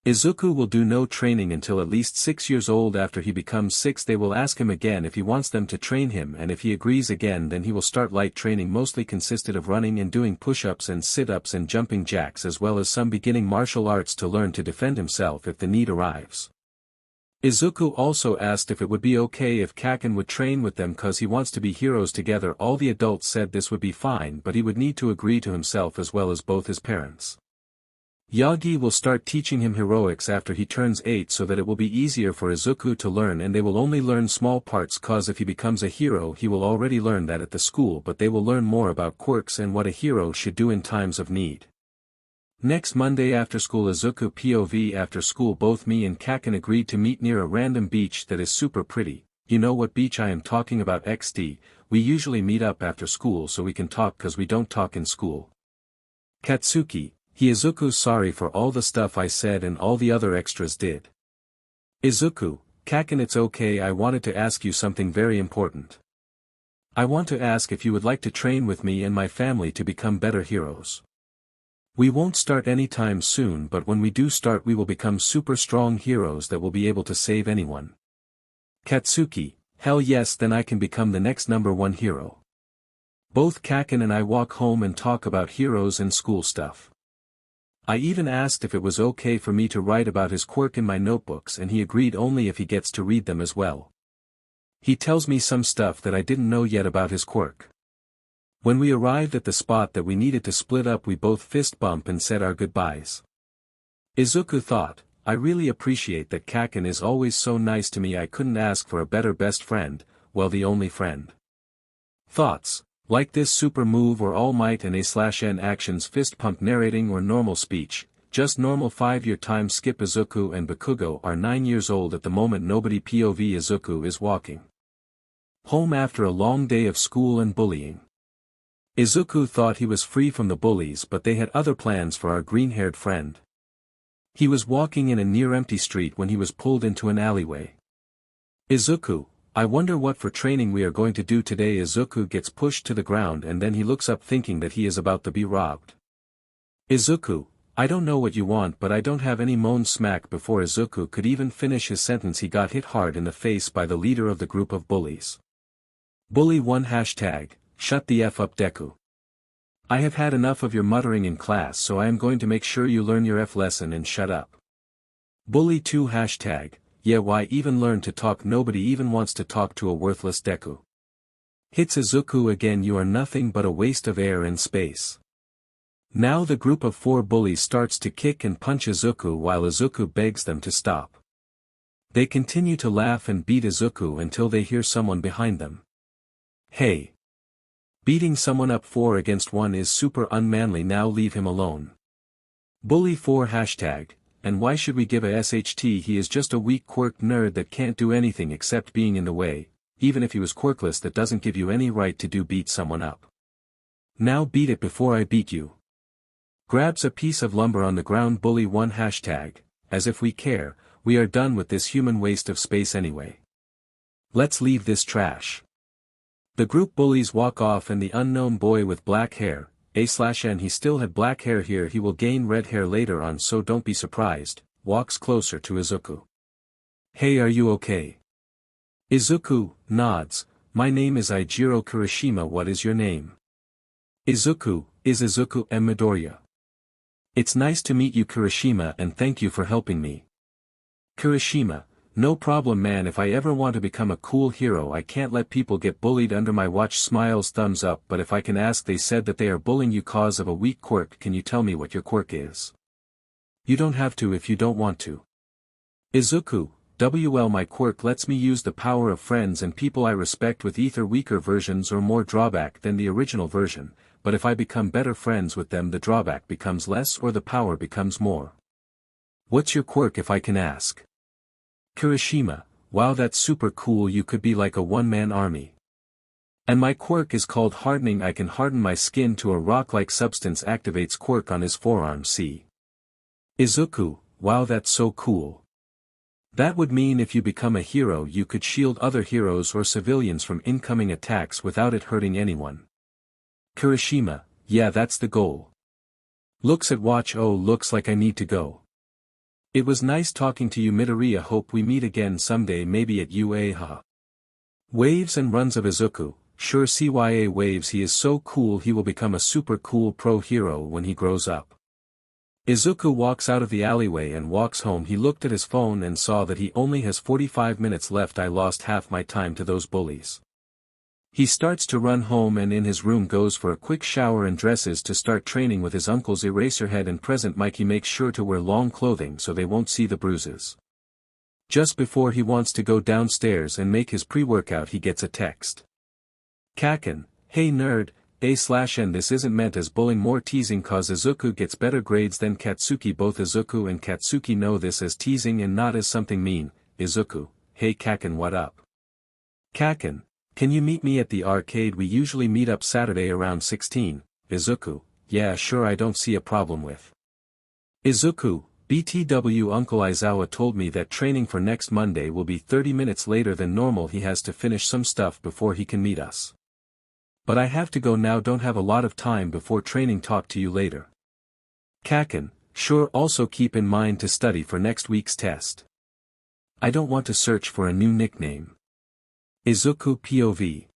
Izuku will do no training until at least 6 years old. After he becomes 6, they will ask him again if he wants them to train him, and if he agrees again, then he will start light training, mostly consisted of running and doing push-ups and sit-ups and jumping jacks, as well as some beginning martial arts to learn to defend himself if the need arrives. Izuku also asked if it would be okay if Kaken would train with them cause he wants to be heroes together. All the adults said this would be fine, but he would need to agree to himself as well as both his parents. Yagi will start teaching him heroics after he turns 8 so that it will be easier for Izuku to learn, and they will only learn small parts cause if he becomes a hero he will already learn that at the school, but they will learn more about quirks and what a hero should do in times of need. Next Monday after school, Izuku POV after school, both me and Kaken agreed to meet near a random beach that is super pretty. You know what beach I am talking about, XD. We usually meet up after school so we can talk cause we don't talk in school. Katsuki, Izuku, sorry for all the stuff I said and all the other extras did. Izuku, Kaken, it's okay, I wanted to ask you something very important. I want to ask if you would like to train with me and my family to become better heroes. We won't start anytime soon, but when we do start we will become super strong heroes that will be able to save anyone. Katsuki, hell yes, then I can become the next #1 hero. Both Kaken and I walk home and talk about heroes and school stuff. I even asked if it was okay for me to write about his quirk in my notebooks, and he agreed only if he gets to read them as well. He tells me some stuff that I didn't know yet about his quirk. When we arrived at the spot that we needed to split up, we both fist bump and said our goodbyes. Izuku thought, I really appreciate that Kaken is always so nice to me, I couldn't ask for a better best friend, well, the only friend. Thoughts. Like this super move or All Might and A/N actions, fist pump, narrating or normal speech, just normal 5-year time skip. Izuku and Bakugo are 9 years old at the moment. Nobody POV. Izuku is walking home after a long day of school and bullying. Izuku thought he was free from the bullies, but they had other plans for our green-haired friend. He was walking in a near-empty street when he was pulled into an alleyway. Izuku, I wonder what for training we are going to do today. Izuku gets pushed to the ground and then he looks up thinking that he is about to be robbed. Izuku, I don't know what you want, but I don't have any. Moan smack. Before Izuku could even finish his sentence, he got hit hard in the face by the leader of the group of bullies. Bully 1 # shut the F up, Deku. I have had enough of your muttering in class, so I am going to make sure you learn your F lesson and shut up. Bully 2 # yeah, why even learn to talk? Nobody even wants to talk to a worthless Deku. Hits Izuku again. You are nothing but a waste of air and space. Now the group of 4 bullies starts to kick and punch Izuku while Izuku begs them to stop. They continue to laugh and beat Izuku until they hear someone behind them. Hey! Beating someone up 4 against 1 is super unmanly, now leave him alone. Bully 4 #, and why should we give a SHT? He is just a weak quirk nerd that can't do anything except being in the way. Even if he was quirkless, that doesn't give you any right to beat someone up. Now beat it before I beat you. Grabs a piece of lumber on the ground. Bully 1 #, as if we care, we are done with this human waste of space anyway. Let's leave this trash. The group bullies walk off and the unknown boy with black hair, A/N, he still had black hair here, he will gain red hair later on, so don't be surprised, walks closer to Izuku. Hey, are you okay? Izuku nods. My name is Eijiro Kirishima. What is your name? Izuku, is Izuku Midoriya. It's nice to meet you, Kirishima, and thank you for helping me. Kirishima, no problem, man. If I ever want to become a cool hero, I can't let people get bullied under my watch. Smiles, thumbs up. But if I can ask, they said that they are bullying you cause of a weak quirk. Can you tell me what your quirk is? You don't have to if you don't want to. Izuku, WL, my quirk lets me use the power of friends and people I respect with either weaker versions or more drawback than the original version, but if I become better friends with them, the drawback becomes less or the power becomes more. What's your quirk, if I can ask? Kirishima, wow, that's super cool. You could be like a one-man army. And my quirk is called hardening. I can harden my skin to a rock-like substance. Activates quirk on his forearm. See. Izuku, wow, that's so cool. That would mean if you become a hero you could shield other heroes or civilians from incoming attacks without it hurting anyone. Kirishima, yeah, that's the goal. Looks at watch. Oh, looks like I need to go. It was nice talking to you, Midoriya. Hope we meet again someday, maybe at UA. Haha. Waves and runs of Izuku. Sure, CYA waves. He is so cool, he will become a super cool pro hero when he grows up. Izuku walks out of the alleyway and walks home. He looked at his phone and saw that he only has 45 minutes left. I lost half my time to those bullies. He starts to run home and in his room goes for a quick shower and dresses to start training with his uncles Eraserhead and Present Mike. He makes sure to wear long clothing so they won't see the bruises. Just before he wants to go downstairs and make his pre-workout, he gets a text. Kaken, hey nerd, A/N. This isn't meant as bullying, more teasing, cause Izuku gets better grades than Katsuki. Both Izuku and Katsuki know this as teasing and not as something mean. Izuku, hey Kaken, what up? Kaken, can you meet me at the arcade? We usually meet up Saturday around 16. Izuku, yeah sure, I don't see a problem with. Izuku, BTW. Uncle Aizawa told me that training for next Monday will be 30 minutes later than normal. He has to finish some stuff before he can meet us. But I have to go now, don't have a lot of time before training. Talk to you later. Kaken, sure, also keep in mind to study for next week's test. I don't want to search for a new nickname. Izuku POV.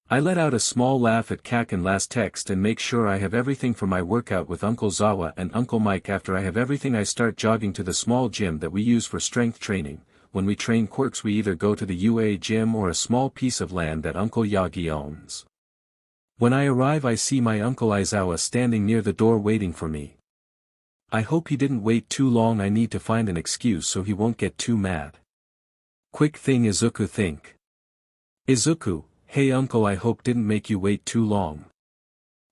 I let out a small laugh at Kaken last text and make sure I have everything for my workout with Uncle Zawa and Uncle Mike. After I have everything I start jogging to the small gym that we use for strength training. When we train quirks we either go to the UA gym or a small piece of land that Uncle Yagi owns. When I arrive I see my Uncle Aizawa standing near the door waiting for me. I hope he didn't wait too long. I need to find an excuse so he won't get too mad. Quick thing Izuku think. Izuku, hey uncle, I hope didn't make you wait too long.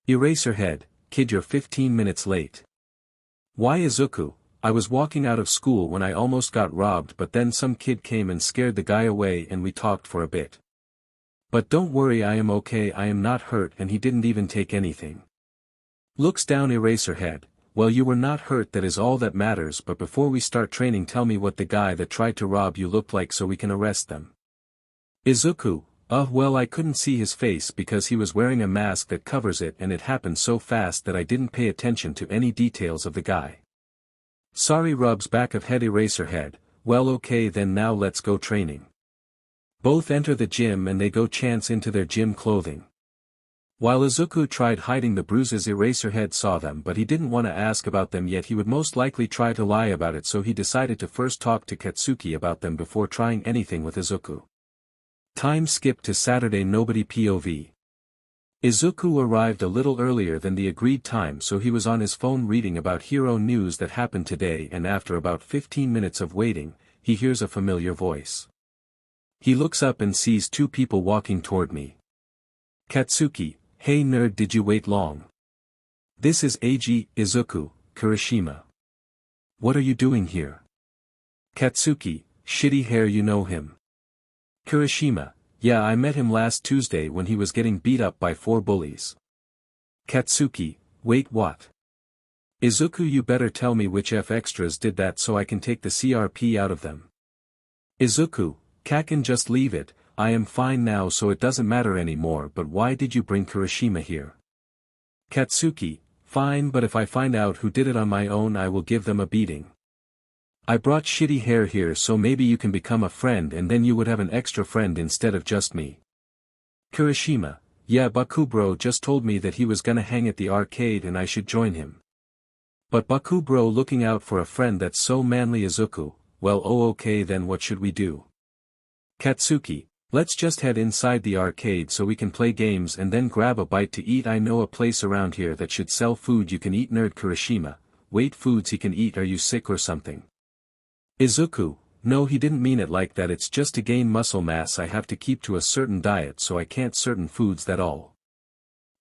Eraserhead, kid, you're 15 minutes late. Why Izuku, I was walking out of school when I almost got robbed, but then some kid came and scared the guy away and we talked for a bit. But don't worry, I am okay, I am not hurt and he didn't even take anything. Looks down Eraserhead, well you were not hurt, that is all that matters, but before we start training tell me what the guy that tried to rob you looked like so we can arrest them. Izuku, well I couldn't see his face because he was wearing a mask that covers it and it happened so fast that I didn't pay attention to any details of the guy. Sorry, rubs back of head Eraserhead, well okay then now let's go training. Both enter the gym and they go chance into their gym clothing. While Izuku tried hiding the bruises, Eraserhead saw them but he didn't want to ask about them yet, he would most likely try to lie about it, so he decided to first talk to Katsuki about them before trying anything with Izuku. Time skip to Saturday. Nobody POV. Izuku arrived a little earlier than the agreed time, so he was on his phone reading about hero news that happened today, and after about 15 minutes of waiting, he hears a familiar voice. He looks up and sees two people walking toward me. Katsuki, hey nerd, did you wait long? This is AG, Izuku, Kirishima. What are you doing here? Katsuki, shitty hair, you know him. Kirishima, yeah, I met him last Tuesday when he was getting beat up by 4 bullies. Katsuki, wait, what? Izuku, you better tell me which F extras did that so I can take the CRP out of them. Izuku, Kaken, just leave it, I am fine now so it doesn't matter anymore, but why did you bring Kirishima here? Katsuki, fine, but if I find out who did it on my own I will give them a beating. I brought shitty hair here so maybe you can become a friend and then you would have an extra friend instead of just me. Kirishima, yeah, Bakubro just told me that he was gonna hang at the arcade and I should join him. But Bakubro looking out for a friend that's so manly. Izuku, well okay then what should we do? Katsuki, let's just head inside the arcade so we can play games and then grab a bite to eat. I know a place around here that should sell food you can eat. Nerd Kirishima, wait, foods he can eat, are you sick or something? Izuku, no, he didn't mean it like that, it's just to gain muscle mass I have to keep to a certain diet so I can't certain foods that all.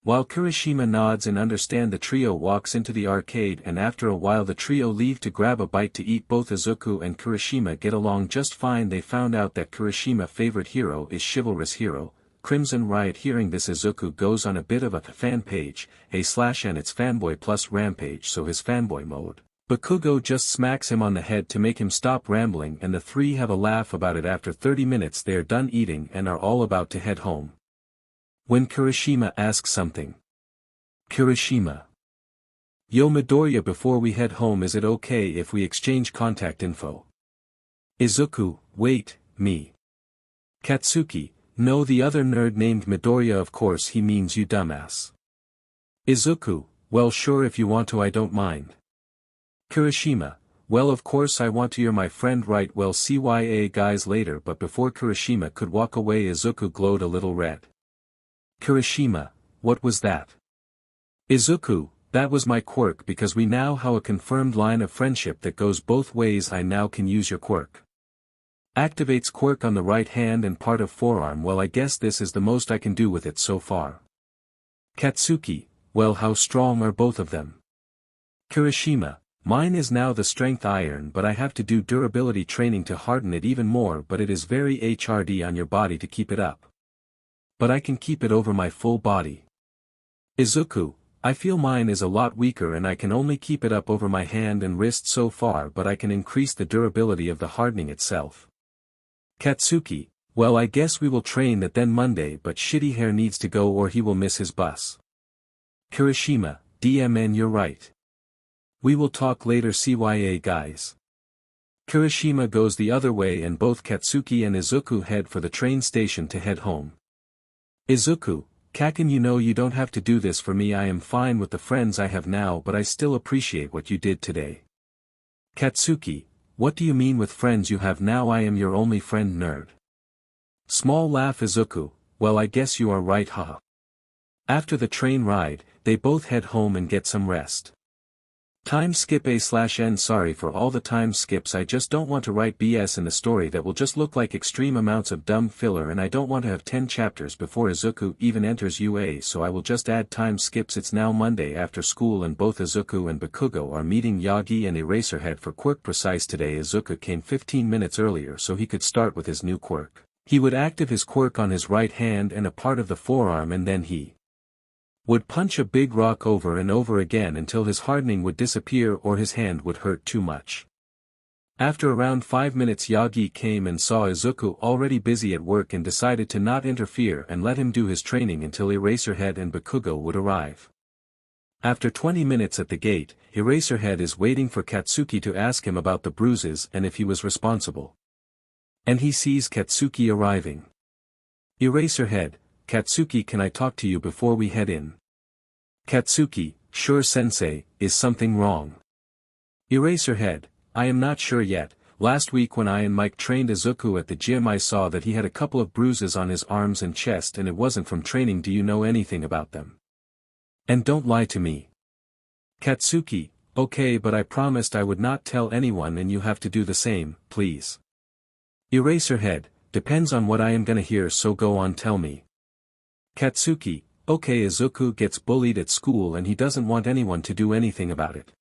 While Kirishima nods and understand, the trio walks into the arcade and after a while the trio leave to grab a bite to eat. Both Izuku and Kirishima get along just fine. They found out that Kirishima's favorite hero is chivalrous hero, Crimson Riot. Hearing this, Izuku goes on a bit of a fan page, A/N, it's fanboy plus rampage, so his fanboy mode. Bakugo just smacks him on the head to make him stop rambling, and the three have a laugh about it. After 30 minutes they are done eating and are all about to head home, when Kirishima asks something. Kirishima. Yo Midoriya, before we head home, is it okay if we exchange contact info? Izuku, wait, me. Katsuki, no, the other nerd named Midoriya, of course he means you dumbass. Izuku, well sure, if you want to, I don't mind. Kirishima, well of course I want to, you're my friend, right? Well, CYA guys, later. But before Kirishima could walk away, Izuku glowed a little red. Kirishima, what was that? Izuku, that was my quirk, because we now have a confirmed line of friendship that goes both ways. I now can use your quirk. Activates quirk on the right hand and part of forearm. Well, I guess this is the most I can do with it so far. Katsuki, well, how strong are both of them? Kirishima, mine is now the strength iron, but I have to do durability training to harden it even more, but it is very HRD on your body to keep it up. But I can keep it over my full body. Izuku, I feel mine is a lot weaker and I can only keep it up over my hand and wrist so far, but I can increase the durability of the hardening itself. Katsuki, well, I guess we will train that then Monday, but shitty hair needs to go or he will miss his bus. Kirishima, DMN, you're right. We will talk later, CYA guys. Kirishima goes the other way and both Katsuki and Izuku head for the train station to head home. Izuku, Kaken, you know you don't have to do this for me, I am fine with the friends I have now, but I still appreciate what you did today. Katsuki, what do you mean with friends you have now? I am your only friend, nerd. Small laugh. Izuku, well, I guess you are right, haha. After the train ride, they both head home and get some rest. Time skip A/N. Sorry for all the time skips, I just don't want to write BS in the story that will just look like extreme amounts of dumb filler, and I don't want to have 10 chapters before Izuku even enters UA, so I will just add time skips. It's now Monday after school and both Izuku and Bakugo are meeting Yagi and Eraserhead for quirk precise today. Izuku came 15 minutes earlier so he could start with his new quirk. He would active his quirk on his right hand and a part of the forearm, and then he would punch a big rock over and over again until his hardening would disappear or his hand would hurt too much. After around 5 minutes, Yagi came and saw Izuku already busy at work and decided to not interfere and let him do his training until Eraserhead and Bakugo would arrive. After 20 minutes at the gate, Eraserhead is waiting for Katsuki to ask him about the bruises and if he was responsible. And he sees Katsuki arriving. Eraserhead, Katsuki, can I talk to you before we head in? Katsuki, sure sensei, is something wrong? Eraserhead, I am not sure yet. Last week when I and Mike trained Izuku at the gym, I saw that he had a couple of bruises on his arms and chest, and it wasn't from training. Do you know anything about them? And don't lie to me. Katsuki, okay, but I promised I would not tell anyone and you have to do the same, please. Eraserhead, depends on what I am gonna hear, so go on, tell me. Katsuki, okay, Izuku gets bullied at school and he doesn't want anyone to do anything about it.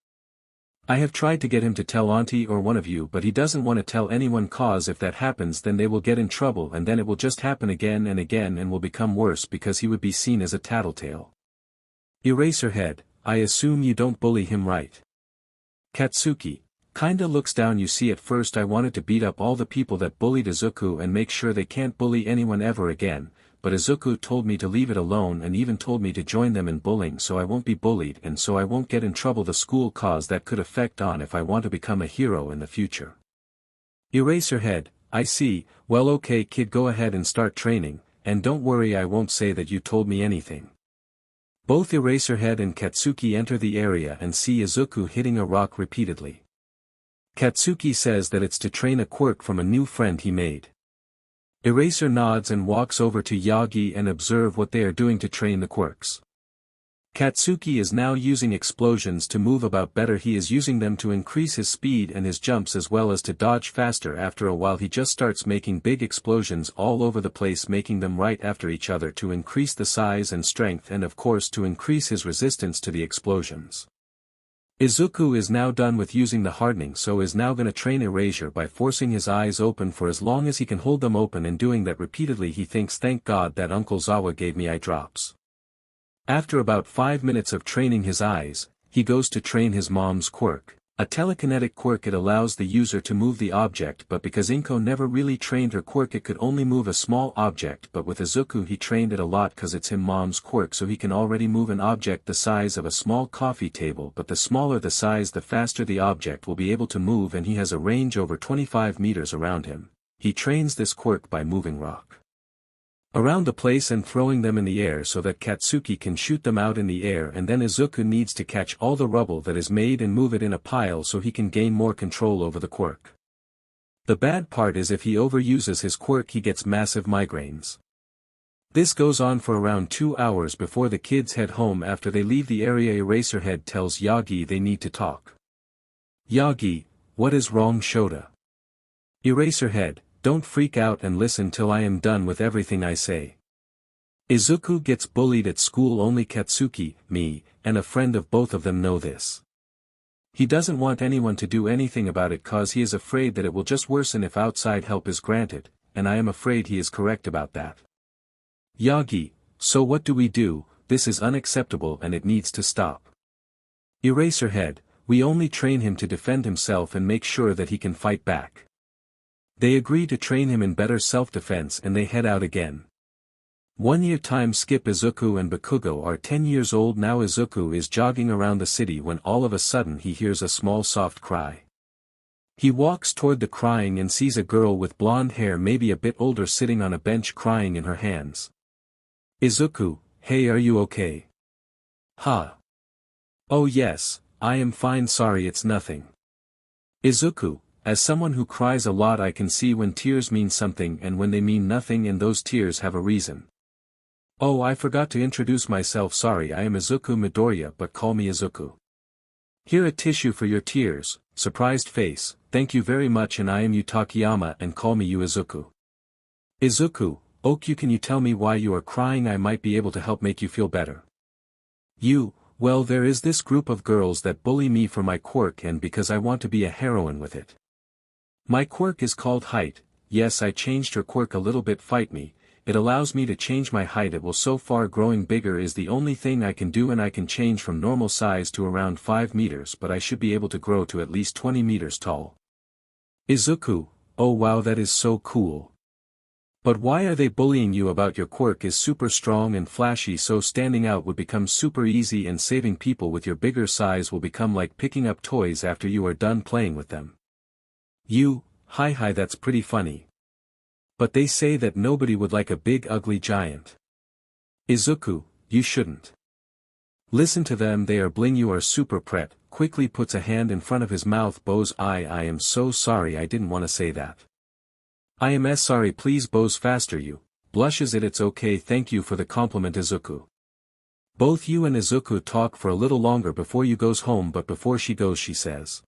I have tried to get him to tell auntie or one of you, but he doesn't want to tell anyone, cause if that happens then they will get in trouble and then it will just happen again and again and will become worse because he would be seen as a tattletale. Eraserhead, I assume you don't bully him, right? Katsuki, kinda looks down. You see, at first I wanted to beat up all the people that bullied Izuku and make sure they can't bully anyone ever again, but Izuku told me to leave it alone and even told me to join them in bullying so I won't be bullied and so I won't get in trouble the school, cause that could affect on if I want to become a hero in the future. Eraserhead, I see, well okay kid, go ahead and start training, and don't worry, I won't say that you told me anything. Both Eraserhead and Katsuki enter the area and see Izuku hitting a rock repeatedly. Katsuki says that it's to train a quirk from a new friend he made. Eraser nods and walks over to Yagi and observe what they are doing to train the quirks. Katsuki is now using explosions to move about better. He is using them to increase his speed and his jumps as well as to dodge faster. After a while he just starts making big explosions all over the place, making them right after each other to increase the size and strength and of course to increase his resistance to the explosions. Izuku is now done with using the hardening, so is now gonna train Erasure by forcing his eyes open for as long as he can hold them open, and doing that repeatedly he thinks, thank God that Uncle Zawa gave me eye drops. After about 5 minutes of training his eyes, he goes to train his mom's quirk. A telekinetic quirk. It allows the user to move the object, but because Inko never really trained her quirk it could only move a small object, but with Izuku he trained it a lot cause it's him mom's quirk, so he can already move an object the size of a small coffee table, but the smaller the size the faster the object will be able to move, and he has a range over 25 meters around him. He trains this quirk by moving rock around the place and throwing them in the air so that Katsuki can shoot them out in the air, and then Izuku needs to catch all the rubble that is made and move it in a pile so he can gain more control over the quirk. The bad part is if he overuses his quirk he gets massive migraines. This goes on for around 2 hours before the kids head home. After they leave the area, Eraserhead tells Yagi they need to talk. Yagi, what is wrong Shota? Eraserhead, don't freak out and listen till I am done with everything I say. Izuku gets bullied at school. Only Katsuki, me, and a friend of both of them know this. He doesn't want anyone to do anything about it cause he is afraid that it will just worsen if outside help is granted, and I am afraid he is correct about that. Yagi, so what do we do? This is unacceptable and it needs to stop. Eraserhead, we only train him to defend himself and make sure that he can fight back. They agree to train him in better self-defense and they head out again. 1 year time skip. Izuku and Bakugo are 10 years old now. Izuku is jogging around the city when all of a sudden he hears a small soft cry. He walks toward the crying and sees a girl with blonde hair, maybe a bit older, sitting on a bench crying in her hands. Izuku, hey, are you okay? Huh? Oh yes, I am fine, sorry, it's nothing. Izuku, as someone who cries a lot I can see when tears mean something and when they mean nothing, and those tears have a reason. Oh, I forgot to introduce myself, sorry, I am Izuku Midoriya, but call me Izuku. Here, a tissue for your tears. Surprised face, thank you very much, and I am Yu Takayama and call me Yu Izuku. Izuku, Okyu, can you tell me why you are crying? I might be able to help make you feel better. You, well, there is this group of girls that bully me for my quirk and because I want to be a heroine with it. My quirk is called height. Yes, I changed her quirk a little bit. Fight me. It allows me to change my height. It will so far growing bigger is the only thing I can do, and I can change from normal size to around 5 meters, but I should be able to grow to at least 20 meters tall. Izuku, oh wow, that is so cool. But why are they bullying you about your quirk is super strong and flashy, so standing out would become super easy and saving people with your bigger size will become like picking up toys after you are done playing with them. You, hi, that's pretty funny. But they say that nobody would like a big ugly giant. Izuku, you shouldn't listen to them, they are bling. You are super pret. Quickly puts a hand in front of his mouth. Bows, I am so sorry, I didn't want to say that. I am sorry, please Bows faster. You, blushes it, it's okay, thank you for the compliment Izuku. Both you and Izuku talk for a little longer before you goes home, but before she goes she says.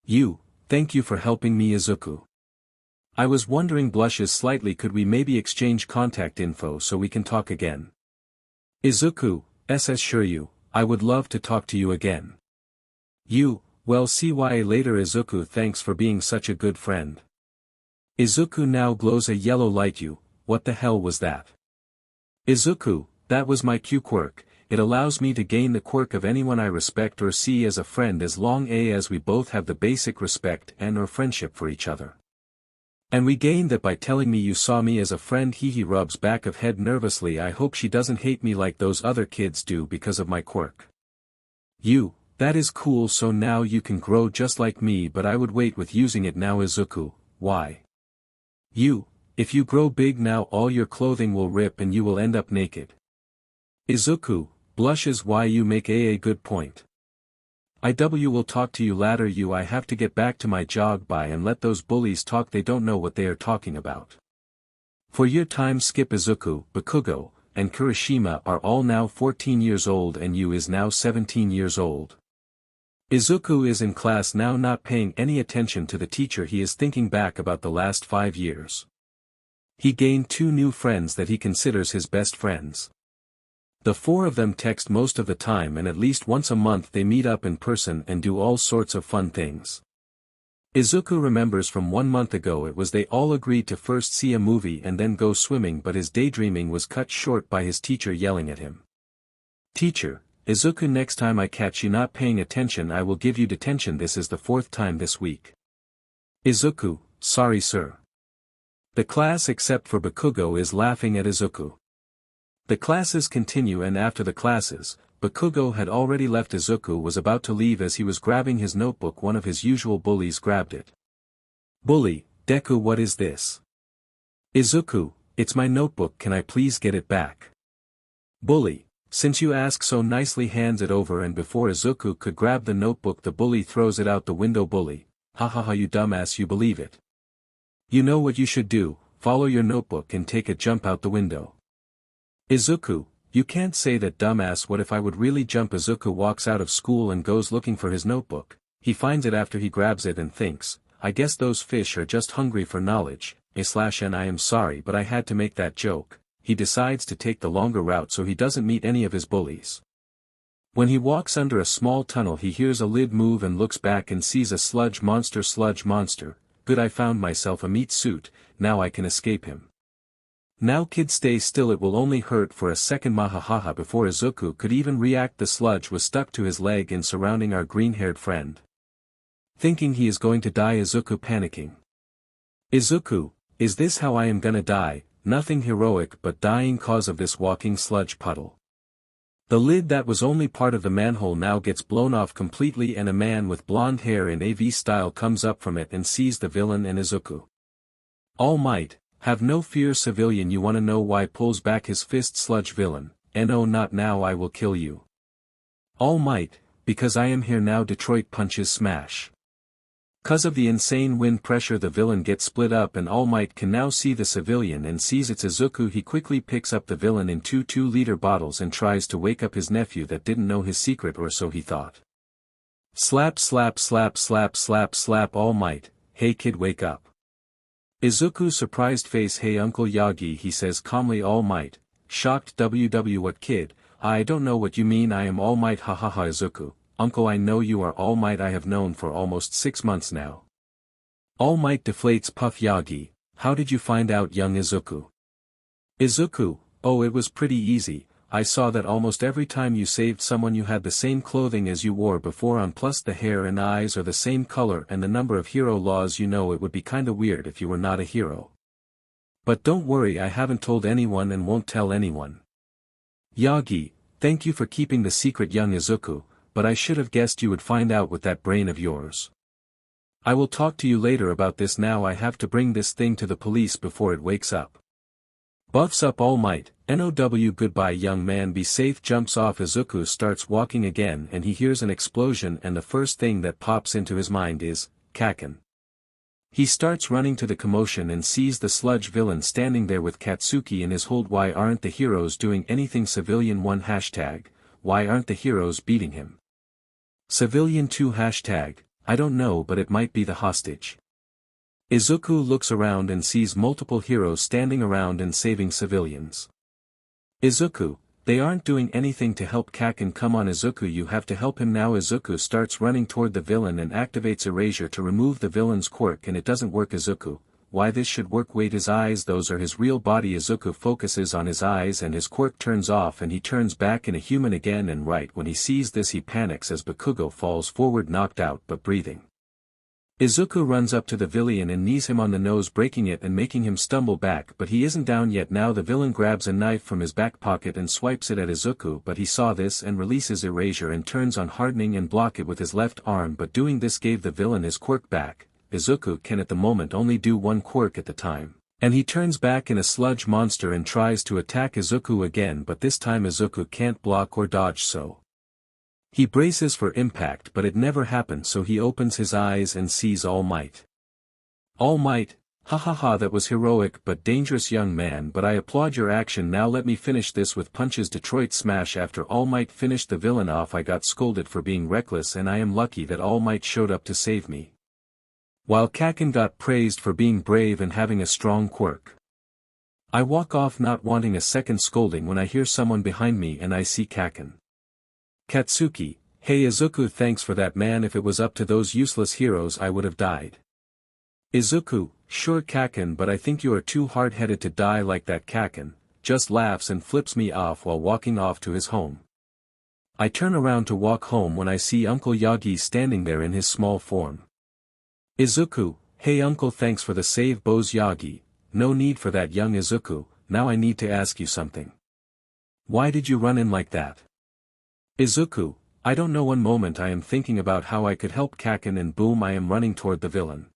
You, thank you for helping me Izuku. I was wondering, blushes slightly, could we maybe exchange contact info so we can talk again? Izuku, sure you, I would love to talk to you again. You, well, see why later Izuku, thanks for being such a good friend. Izuku now glows a yellow light. You, what the hell was that? Izuku, that was my Q quirk. It allows me to gain the quirk of anyone I respect or see as a friend as long as we both have the basic respect and or friendship for each other. And we gain that by telling me you saw me as a friend. He rubs back of head nervously. I hope she doesn't hate me like those other kids do because of my quirk. You, that is cool, so now you can grow just like me, but I would wait with using it now. Izuku, why? You, if you grow big now all your clothing will rip and you will end up naked. Izuku, blushes, why you make a good point. Will talk to you later. You, I have to get back to my jog, bye, and let those bullies talk, they don't know what they are talking about. For your time skip. Izuku, Bakugo, and Kirishima are all now 14 years old and Yu is now 17 years old. Izuku is in class now, not paying any attention to the teacher. He is thinking back about the last 5 years. He gained 2 new friends that he considers his best friends. The 4 of them text most of the time, and at least once a month they meet up in person and do all sorts of fun things. Izuku remembers from 1 month ago it was they all agreed to first see a movie and then go swimming, but his daydreaming was cut short by his teacher yelling at him. Teacher, Izuku, next time I catch you not paying attention I will give you detention. This is the 4th time this week. Izuku, sorry sir. The class except for Bakugo is laughing at Izuku. The classes continue, and after the classes, Bakugo had already left. Izuku was about to leave as he was grabbing his notebook. One of his usual bullies grabbed it. Bully, Deku, what is this? Izuku, it's my notebook, can I please get it back? Bully, since you ask so nicely, hands it over, and before Izuku could grab the notebook the bully throws it out the window. Bully, hahaha, you dumbass, you believe it? You know what you should do, follow your notebook and take a jump out the window. Izuku, you can't say that, dumbass. What if I would really jump? Izuku walks out of school and goes looking for his notebook. He finds it after he grabs it and thinks, I guess those fish are just hungry for knowledge, and I am sorry but I had to make that joke. He decides to take the longer route so he doesn't meet any of his bullies. When he walks under a small tunnel he hears a lid move and looks back and sees a sludge monster. Sludge monster, good, I found myself a meat suit, now I can escape him. Now kid, stay still, it will only hurt for a second. Mahahaha. Before Izuku could even react the sludge was stuck to his leg and surrounding our green-haired friend. Thinking he is going to die, Izuku panicking. Izuku, is this how I am gonna die? Nothing heroic but dying cause of this walking sludge puddle. The lid that was only part of the manhole now gets blown off completely and a man with blonde hair in AV style comes up from it and sees the villain and Izuku. All Might, have no fear civilian, you wanna know why? Pulls back his fist. Sludge villain, no, not now, I will kill you. All Might, because I am here now. Detroit punches smash. Cause of the insane wind pressure the villain gets split up and All Might can now see the civilian and sees it's Izuku. He quickly picks up the villain in 2 2-liter bottles and tries to wake up his nephew that didn't know his secret, or so he thought. Slap slap slap slap slap slap. All Might, hey kid, wake up. Izuku's surprised face. Hey Uncle Yagi, he says calmly. All Might, shocked. WW, what kid? I don't know what you mean, I am All Might. Hahaha. Izuku, Uncle, I know you are All Might, I have known for almost 6 months now. All Might deflates. Puff Yagi, how did you find out? Young Izuku. Izuku, oh, it was pretty easy, I saw that almost every time you saved someone you had the same clothing as you wore before on, plus the hair and eyes are the same color and the number of hero laws. You know it would be kinda weird if you were not a hero. But don't worry, I haven't told anyone and won't tell anyone. Yagi, thank you for keeping the secret. Young Izuku, but I should have guessed you would find out with that brain of yours. I will talk to you later about this. Now I have to bring this thing to the police before it wakes up. Buffs up. All Might, NOW, goodbye young man, be safe. Jumps off. Izuku starts walking again and he hears an explosion and the first thing that pops into his mind is, Kaken. He starts running to the commotion and sees the sludge villain standing there with Katsuki in his hold. Why aren't the heroes doing anything? Civilian 1 hashtag, why aren't the heroes beating him? Civilian 2 hashtag, I don't know, but it might be the hostage. Izuku looks around and sees multiple heroes standing around and saving civilians. Izuku, they aren't doing anything to help Kaken. Come on Izuku, you have to help him now. Izuku starts running toward the villain and activates erasure to remove the villain's quirk and it doesn't work. Izuku, why this should work? Wait, his eyes, those are his real body. Izuku focuses on his eyes and his quirk turns off and he turns back in a human again, and right when he sees this he panics as Bakugo falls forward knocked out but breathing. Izuku runs up to the villain and knees him on the nose, breaking it and making him stumble back, but he isn't down yet. Now the villain grabs a knife from his back pocket and swipes it at Izuku, but he saw this and releases erasure and turns on hardening and block it with his left arm, but doing this gave the villain his quirk back. Izuku can at the moment only do 1 quirk at the time, and he turns back in a sludge monster and tries to attack Izuku again, but this time Izuku can't block or dodge, so he braces for impact, but it never happens, so he opens his eyes and sees All Might. All Might, hahaha, that was heroic but dangerous young man, but I applaud your action. Now let me finish this with punches. Detroit smash. After All Might finished the villain off I got scolded for being reckless and I am lucky that All Might showed up to save me. While Kaken got praised for being brave and having a strong quirk. I walk off not wanting a second scolding when I hear someone behind me and I see Kaken. Katsuki, hey Izuku, thanks for that man, if it was up to those useless heroes I would have died. Izuku, sure Kaken, but I think you are too hard-headed to die like that. Kaken just laughs and flips me off while walking off to his home. I turn around to walk home when I see Uncle Yagi standing there in his small form. Izuku, hey uncle, thanks for the save bows. Yagi, no need for that young Izuku, now I need to ask you something. Why did you run in like that? Izuku, I don't know, one moment I am thinking about how I could help Kaken and boom I am running toward the villain.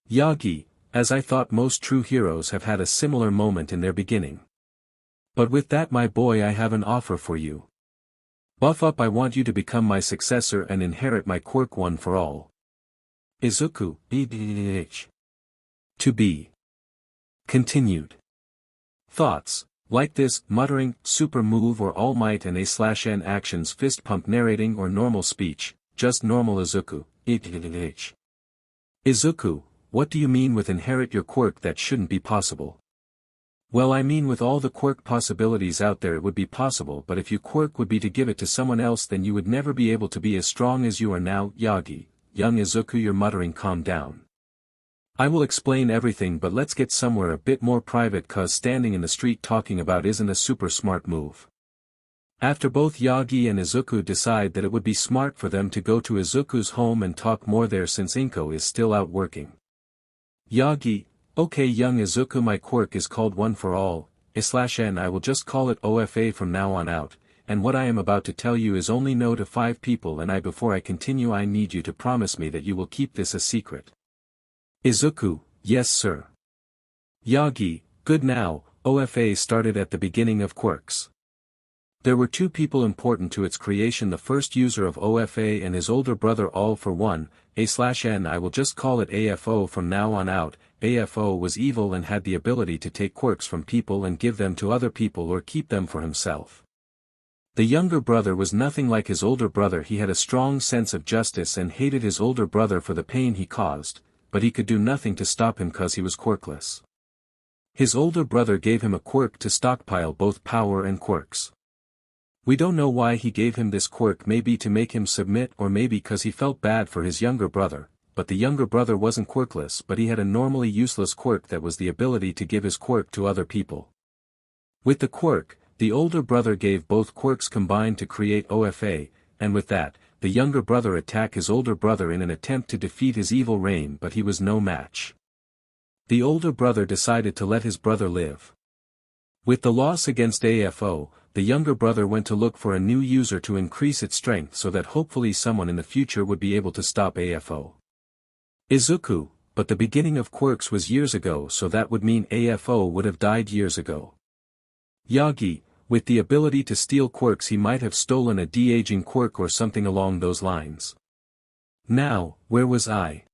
Yagi, as I thought most true heroes have had a similar moment in their beginning. But with that my boy I have an offer for you. Buff up, I want you to become my successor and inherit my quirk one for all. Izuku, to be continued. Thoughts, like this, muttering, super move or all might and A/N actions, fist pump, narrating or normal speech, just normal. Izuku, Izuku, what do you mean with inherit your quirk? That shouldn't be possible. Well, I mean with all the quirk possibilities out there it would be possible, but if your quirk would be to give it to someone else then you would never be able to be as strong as you are now. Yagi, young Izuku, you're muttering, calm down. I will explain everything, but let's get somewhere a bit more private, cause standing in the street talking about isn't a super smart move. After both Yagi and Izuku decide that it would be smart for them to go to Izuku's home and talk more there since Inko is still out working. Yagi, okay young Izuku, my quirk is called One for All, A/N I will just call it OFA from now on out, and what I am about to tell you is only no to 5 people, and before I continue I need you to promise me that you will keep this a secret. Izuku, yes sir. Yagi, good. Now, OFA started at the beginning of quirks. There were 2 people important to its creation, the first user of OFA and his older brother. All for one, A/N I will just call it AFO from now on out. AFO was evil and had the ability to take quirks from people and give them to other people or keep them for himself. The younger brother was nothing like his older brother. He had a strong sense of justice and hated his older brother for the pain he caused, but he could do nothing to stop him cause he was quirkless. His older brother gave him a quirk to stockpile both power and quirks. We don't know why he gave him this quirk, maybe to make him submit or maybe cause he felt bad for his younger brother, but the younger brother wasn't quirkless, but he had a normally useless quirk that was the ability to give his quirk to other people. With the quirk, the older brother gave both quirks combined to create OFA, and with that, the younger brother attacked his older brother in an attempt to defeat his evil reign, but he was no match. The older brother decided to let his brother live. With the loss against AFO, the younger brother went to look for a new user to increase its strength so that hopefully someone in the future would be able to stop AFO. Izuku, but the beginning of quirks was years ago, so that would mean AFO would have died years ago. Yagi, with the ability to steal quirks he might have stolen a de-aging quirk or something along those lines. Now, where was I?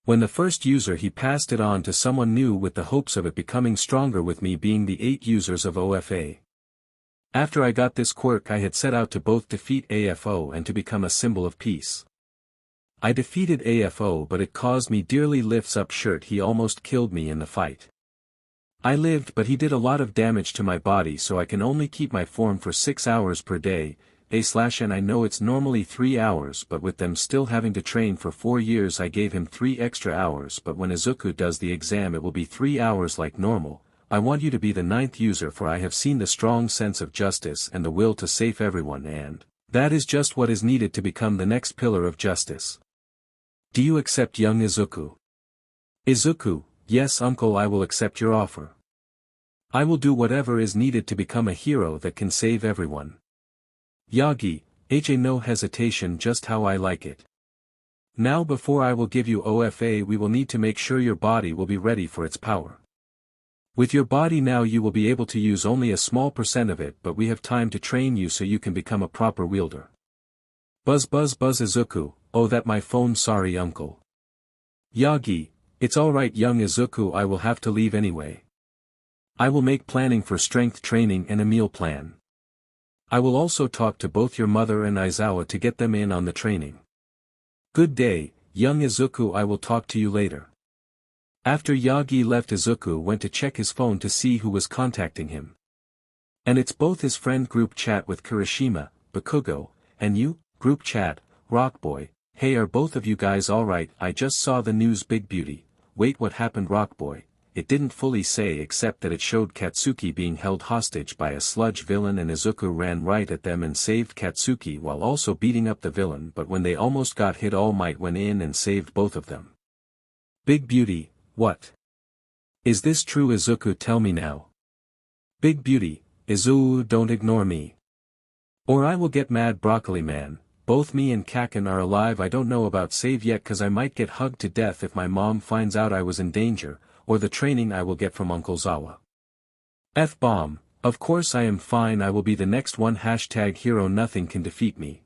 When the first user he passed it on to someone new with the hopes of it becoming stronger, with me being the 8 users of OFA. After I got this quirk I had set out to both defeat AFO and to become a symbol of peace. I defeated AFO, but it caused me dearly. Lifts up shirt, he almost killed me in the fight. I lived, but he did a lot of damage to my body, so I can only keep my form for 6 hours per day, A/N I know it's normally 3 hours, but with them still having to train for 4 years I gave him 3 extra hours, but when Izuku does the exam it will be 3 hours like normal. I want you to be the 9th user, for I have seen the strong sense of justice and the will to save everyone, and that is just what is needed to become the next pillar of justice. Do you accept, young Izuku? Izuku, yes uncle, I will accept your offer. I will do whatever is needed to become a hero that can save everyone. Yagi, no hesitation, just how I like it. Now before I will give you OFA we will need to make sure your body will be ready for its power. With your body now you will be able to use only a small % of it, but we have time to train you so you can become a proper wielder. Buzz buzz buzz. Izuku, oh that my phone, sorry uncle. Yagi, it's alright young Izuku, I will have to leave anyway. I will make planning for strength training and a meal plan. I will also talk to both your mother and Aizawa to get them in on the training. Good day, young Izuku, I will talk to you later. After Yagi left, Izuku went to check his phone to see who was contacting him. And it's both his friend group chat with Kirishima, Bakugo, and you, group chat, Rockboy. Hey, are both of you guys alright? I just saw the news, big beauty. Wait, what happened? Rockboy, it didn't fully say except that it showed Katsuki being held hostage by a sludge villain and Izuku ran right at them and saved Katsuki while also beating up the villain, but when they almost got hit All Might went in and saved both of them. Big Beauty, what? Is this true Izuku, tell me now. Big Beauty, Izuku, don't ignore me. Or I will get mad. Broccoli Man, both me and Kaken are alive. I don't know about save yet cause I might get hugged to death if my mom finds out I was in danger, or the training I will get from Uncle Zawa. F-bomb, of course I am fine, I will be the next one. #hero nothing can defeat me.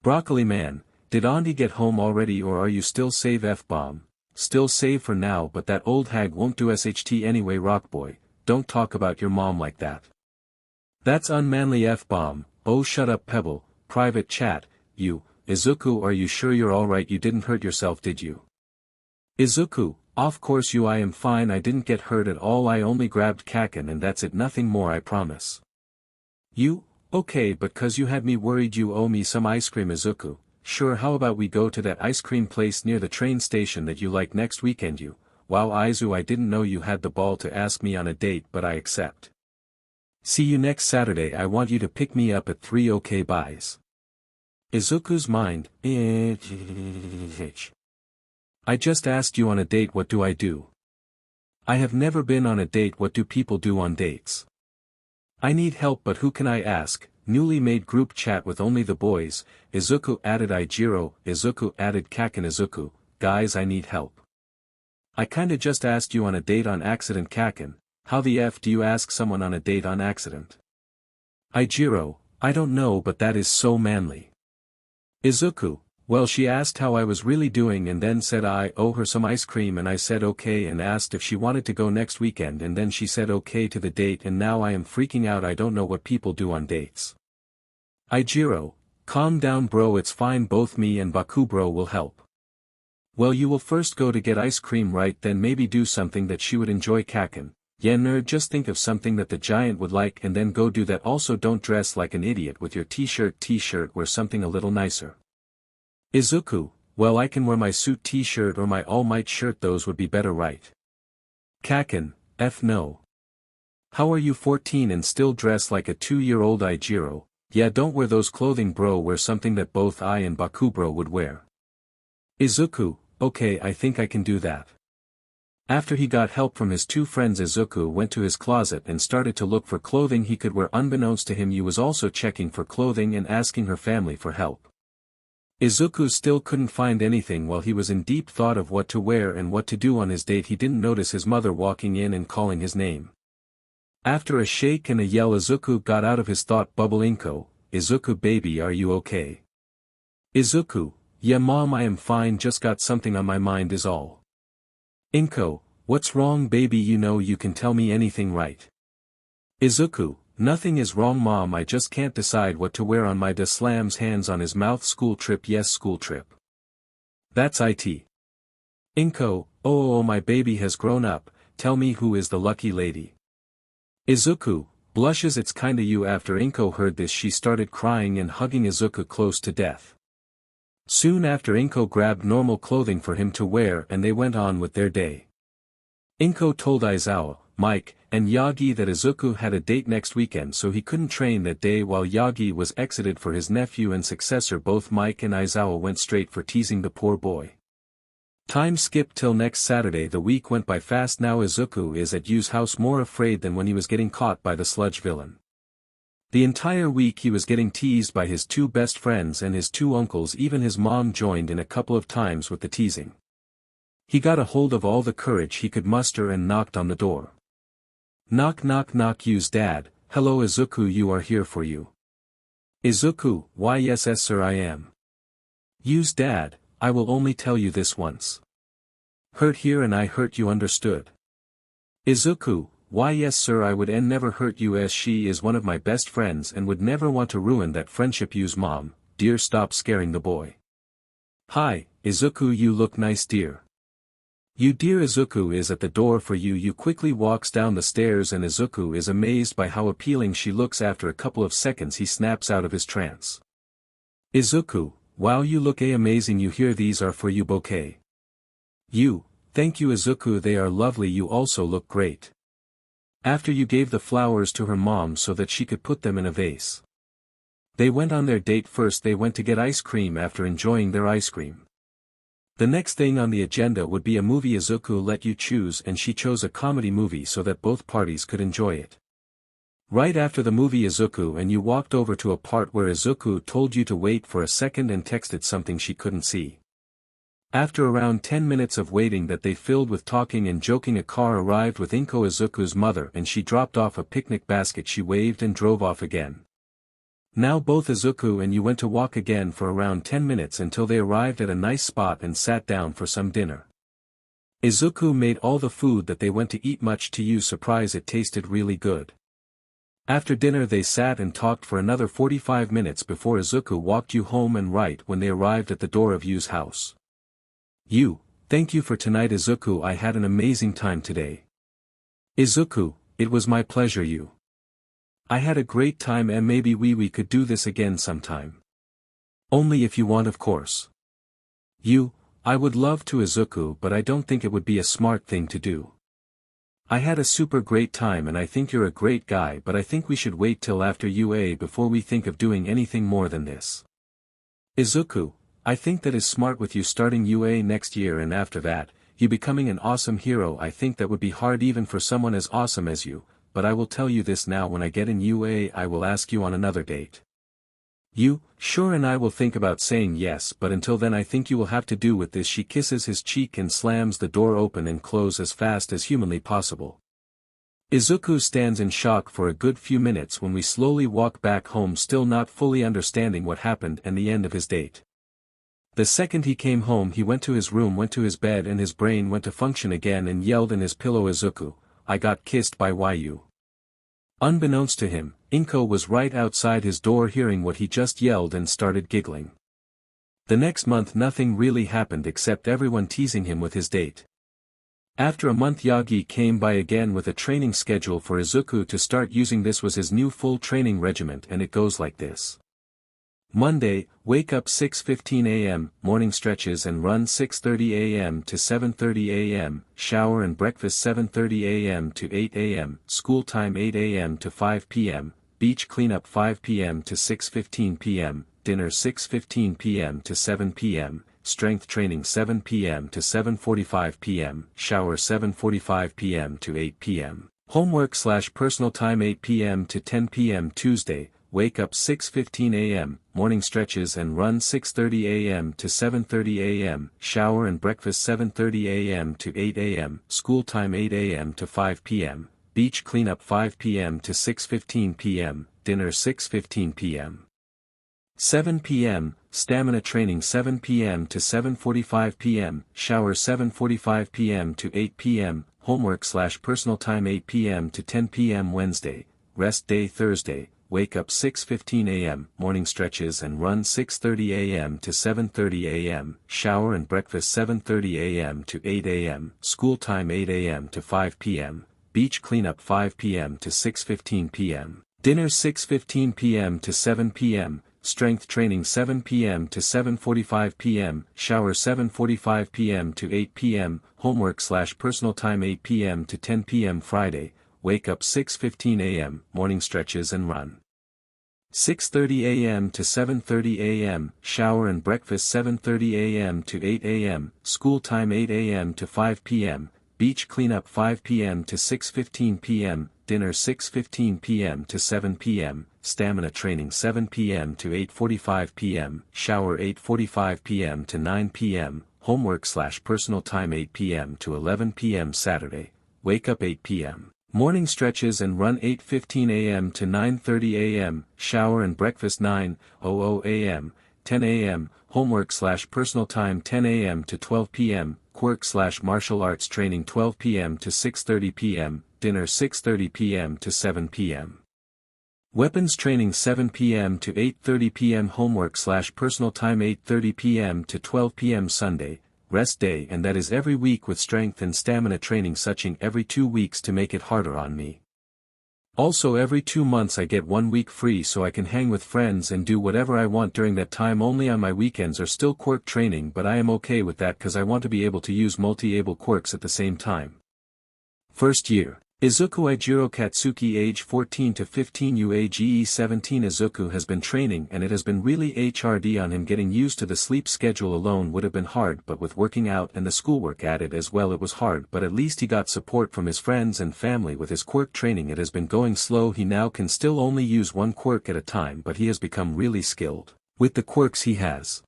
Broccoli Man, did Auntie get home already or are you still save? F-bomb, still save for now but that old hag won't do SHT anyway. Rockboy, don't talk about your mom like that. That's unmanly. F-bomb, oh shut up Pebble. Private chat, you, Izuku, are you sure you're alright? You didn't hurt yourself, did you? Izuku, of course you, I am fine, I didn't get hurt at all, I only grabbed Kaken and that's it, nothing more, I promise. You, okay, but cause you had me worried. You owe me some ice cream. Izuku, sure, how about we go to that ice cream place near the train station that you like next weekend? You, wow Izu, I didn't know you had the ball to ask me on a date but I accept. See you next Saturday, I want you to pick me up at 3. Okay, byes. Izuku's mind, I just asked you on a date, what do I do? I have never been on a date, what do people do on dates? I need help but who can I ask? Newly made group chat with only the boys. Izuku added Ijiro, Izuku added Kaken. Izuku, guys I need help. I kinda just asked you on a date on accident. Kaken, how the F do you ask someone on a date on accident? Ijiro, I don't know but that is so manly. Izuku, well she asked how I was really doing and then said I owe her some ice cream and I said okay and asked if she wanted to go next weekend and then she said okay to the date and now I am freaking out, I don't know what people do on dates. Ijiro, calm down bro, it's fine, both me and Baku bro will help. Well you will first go to get ice cream right, then maybe do something that she would enjoy. Kaken, yeah nerd, just think of something that the giant would like and then go do that. Also don't dress like an idiot with your t-shirt, wear something a little nicer. Izuku, well I can wear my suit t-shirt or my All Might shirt, those would be better right? Kaken, F no. How are you 14 and still dress like a 2-year-old? Ijiro, yeah don't wear those clothing bro, wear something that both I and Baku bro would wear. Izuku, okay I think I can do that. After he got help from his two friends, Izuku went to his closet and started to look for clothing he could wear. Unbeknownst to him, Yu was also checking for clothing and asking her family for help. Izuku still couldn't find anything. While he was in deep thought of what to wear and what to do on his date, he didn't notice his mother walking in and calling his name. After a shake and a yell, Izuku got out of his thought bubble. Inko, Izuku baby, are you okay? Izuku, yeah mom I am fine, just got something on my mind is all. Inko, what's wrong baby, you know you can tell me anything right? Izuku, nothing is wrong mom, I just can't decide what to wear on my day. Slams hands on his mouth. School trip, yes school trip. That's it. Inko, oh my baby has grown up, tell me who is the lucky lady? Izuku, blushes, it's kinda you. After Inko heard this she started crying and hugging Izuku close to death. Soon after Inko grabbed normal clothing for him to wear and they went on with their day. Inko told Aizawa, Mike, and Yagi that Izuku had a date next weekend so he couldn't train that day. While Yagi was exited for his nephew and successor, both Mike and Aizawa went straight for teasing the poor boy. Time skipped till next Saturday. The week went by fast. Now Izuku is at Yu's house, more afraid than when he was getting caught by the sludge villain. The entire week he was getting teased by his two best friends and his two uncles, even his mom joined in a couple of times with the teasing. He got a hold of all the courage he could muster and knocked on the door. Knock knock knock. Yu's dad, hello Izuku, you are here for you. Izuku, why yes sir I am. Yu's dad, I will only tell you this once. Hurt here and I hurt you, understood? Izuku, why yes sir I would never hurt you as she is one of my best friends and would never want to ruin that friendship. Yu's mom, dear stop scaring the boy. Hi, Izuku, you look nice dear. You dear. Izuku is at the door for you. You quickly walks down the stairs and Izuku is amazed by how appealing she looks. After a couple of seconds he snaps out of his trance. Izuku, wow you look amazing. You hear these are for you bouquet. You, Thank you Izuku, they are lovely, you also look great. After you gave the flowers to her mom so that she could put them in a vase. They went on their date. First they went to get ice cream. After enjoying their ice cream, the next thing on the agenda would be a movie. Izuku let you choose and she chose a comedy movie so that both parties could enjoy it. Right after the movie Izuku and you walked over to a part where Izuku told you to wait for a second and texted something she couldn't see. After around 10 minutes of waiting that they filled with talking and joking, a car arrived with Inko, Izuku's mother, and she dropped off a picnic basket. She waved and drove off again. Now both Izuku and you went to walk again for around 10 minutes until they arrived at a nice spot and sat down for some dinner. Izuku made all the food that they went to eat, much to Yu's surprise it tasted really good. After dinner they sat and talked for another 45 minutes before Izuku walked you home, and right when they arrived at the door of Yu's house. You, thank you for tonight Izuku, I had an amazing time today. Izuku, it was my pleasure. You. I had a great time and maybe we could do this again sometime. Only if you want, of course. You, I would love to Izuku, but I don't think it would be a smart thing to do. I had a super great time and I think you're a great guy, but I think we should wait till after UA before we think of doing anything more than this. Izuku, I think that is smart with you starting UA next year and after that, you becoming an awesome hero. I think that would be hard even for someone as awesome as you, but I will tell you this now, when I get in UA I will ask you on another date. You, sure, and I will think about saying yes, but until then I think you will have to do with this. She kisses his cheek and slams the door open and close as fast as humanly possible. Izuku stands in shock for a good few minutes when we slowly walk back home, still not fully understanding what happened and the end of his date. The second he came home he went to his room, went to his bed, and his brain went to function again and yelled in his pillow, Izuku, I got kissed by Yu. Unbeknownst to him, Inko was right outside his door hearing what he just yelled and started giggling. The next month nothing really happened except everyone teasing him with his date. After a month Yagi came by again with a training schedule for Izuku to start using. This was his new full training regiment and it goes like this. Monday, wake up 6:15 a.m., morning stretches and run 6:30 a.m. to 7:30 a.m., shower and breakfast 7:30 a.m. to 8 a.m., school time 8 a.m. to 5 p.m., beach cleanup 5 p.m. to 6:15 p.m., dinner 6:15 p.m. to 7 p.m., strength training 7 p.m. to 7:45 p.m., shower 7:45 p.m. to 8 p.m., homework/personal time 8 p.m. to 10 p.m. Tuesday, wake up 6:15 a.m., morning stretches and run 6:30 a.m. to 7:30 a.m., shower and breakfast 7:30 a.m. to 8 a.m., school time 8 a.m. to 5 p.m., beach cleanup 5 p.m. to 6:15 p.m., dinner 6:15 p.m. 7 p.m., stamina training 7 p.m. to 7:45 p.m., shower 7:45 p.m. to 8 p.m., homework/personal time 8 p.m. to 10 p.m. Wednesday, rest day Thursday, wake up 6:15 a.m., morning stretches and run 6:30 a.m. to 7:30 a.m., shower and breakfast 7:30 a.m. to 8 a.m., school time 8 a.m. to 5 p.m., beach cleanup 5 p.m. to 6:15 p.m., dinner 6:15 p.m. to 7 p.m., strength training 7 p.m. to 7:45 p.m., shower 7:45 p.m. to 8 p.m., homework/personal time 8 p.m. to 10 p.m. Friday, wake up 6:15 a.m., morning stretches and run 6:30 a.m. to 7:30 a.m., shower and breakfast 7:30 a.m. to 8 a.m., school time 8 a.m. to 5 p.m., beach cleanup 5 p.m. to 6:15 p.m., dinner 6:15 p.m. to 7 p.m., stamina training 7 p.m. to 8:45 p.m., shower 8:45 p.m. to 9 p.m., homework/personal time 8 p.m. to 11 p.m. Saturday, wake up 8 p.m., morning stretches and run 8:15 a.m. to 9:30 a.m., shower and breakfast 9:00 a.m., 10 a.m., homework/personal time 10 a.m. to 12 p.m., quirk/martial arts training 12 p.m. to 6:30 p.m., dinner 6:30 p.m. to 7 p.m. Weapons training 7 p.m. to 8:30 p.m. homework/personal time 8:30 p.m. to 12 p.m. Sunday, rest day, and that is every week with strength and stamina training suching every 2 weeks to make it harder on me. Also every 2 months I get 1 week free so I can hang with friends and do whatever I want during that time. Only on my weekends are still quirk training, but I am okay with that cause I want to be able to use multi-able quirks at the same time. First year. Izuku Katsuki age 14 to 15 UAGE 17. Izuku has been training and it has been really HRD on him. Getting used to the sleep schedule alone would have been hard, but with working out and the schoolwork added as well it was hard, but at least he got support from his friends and family. With his quirk training it has been going slow. He now can still only use 1 quirk at a time, but he has become really skilled with the quirks he has.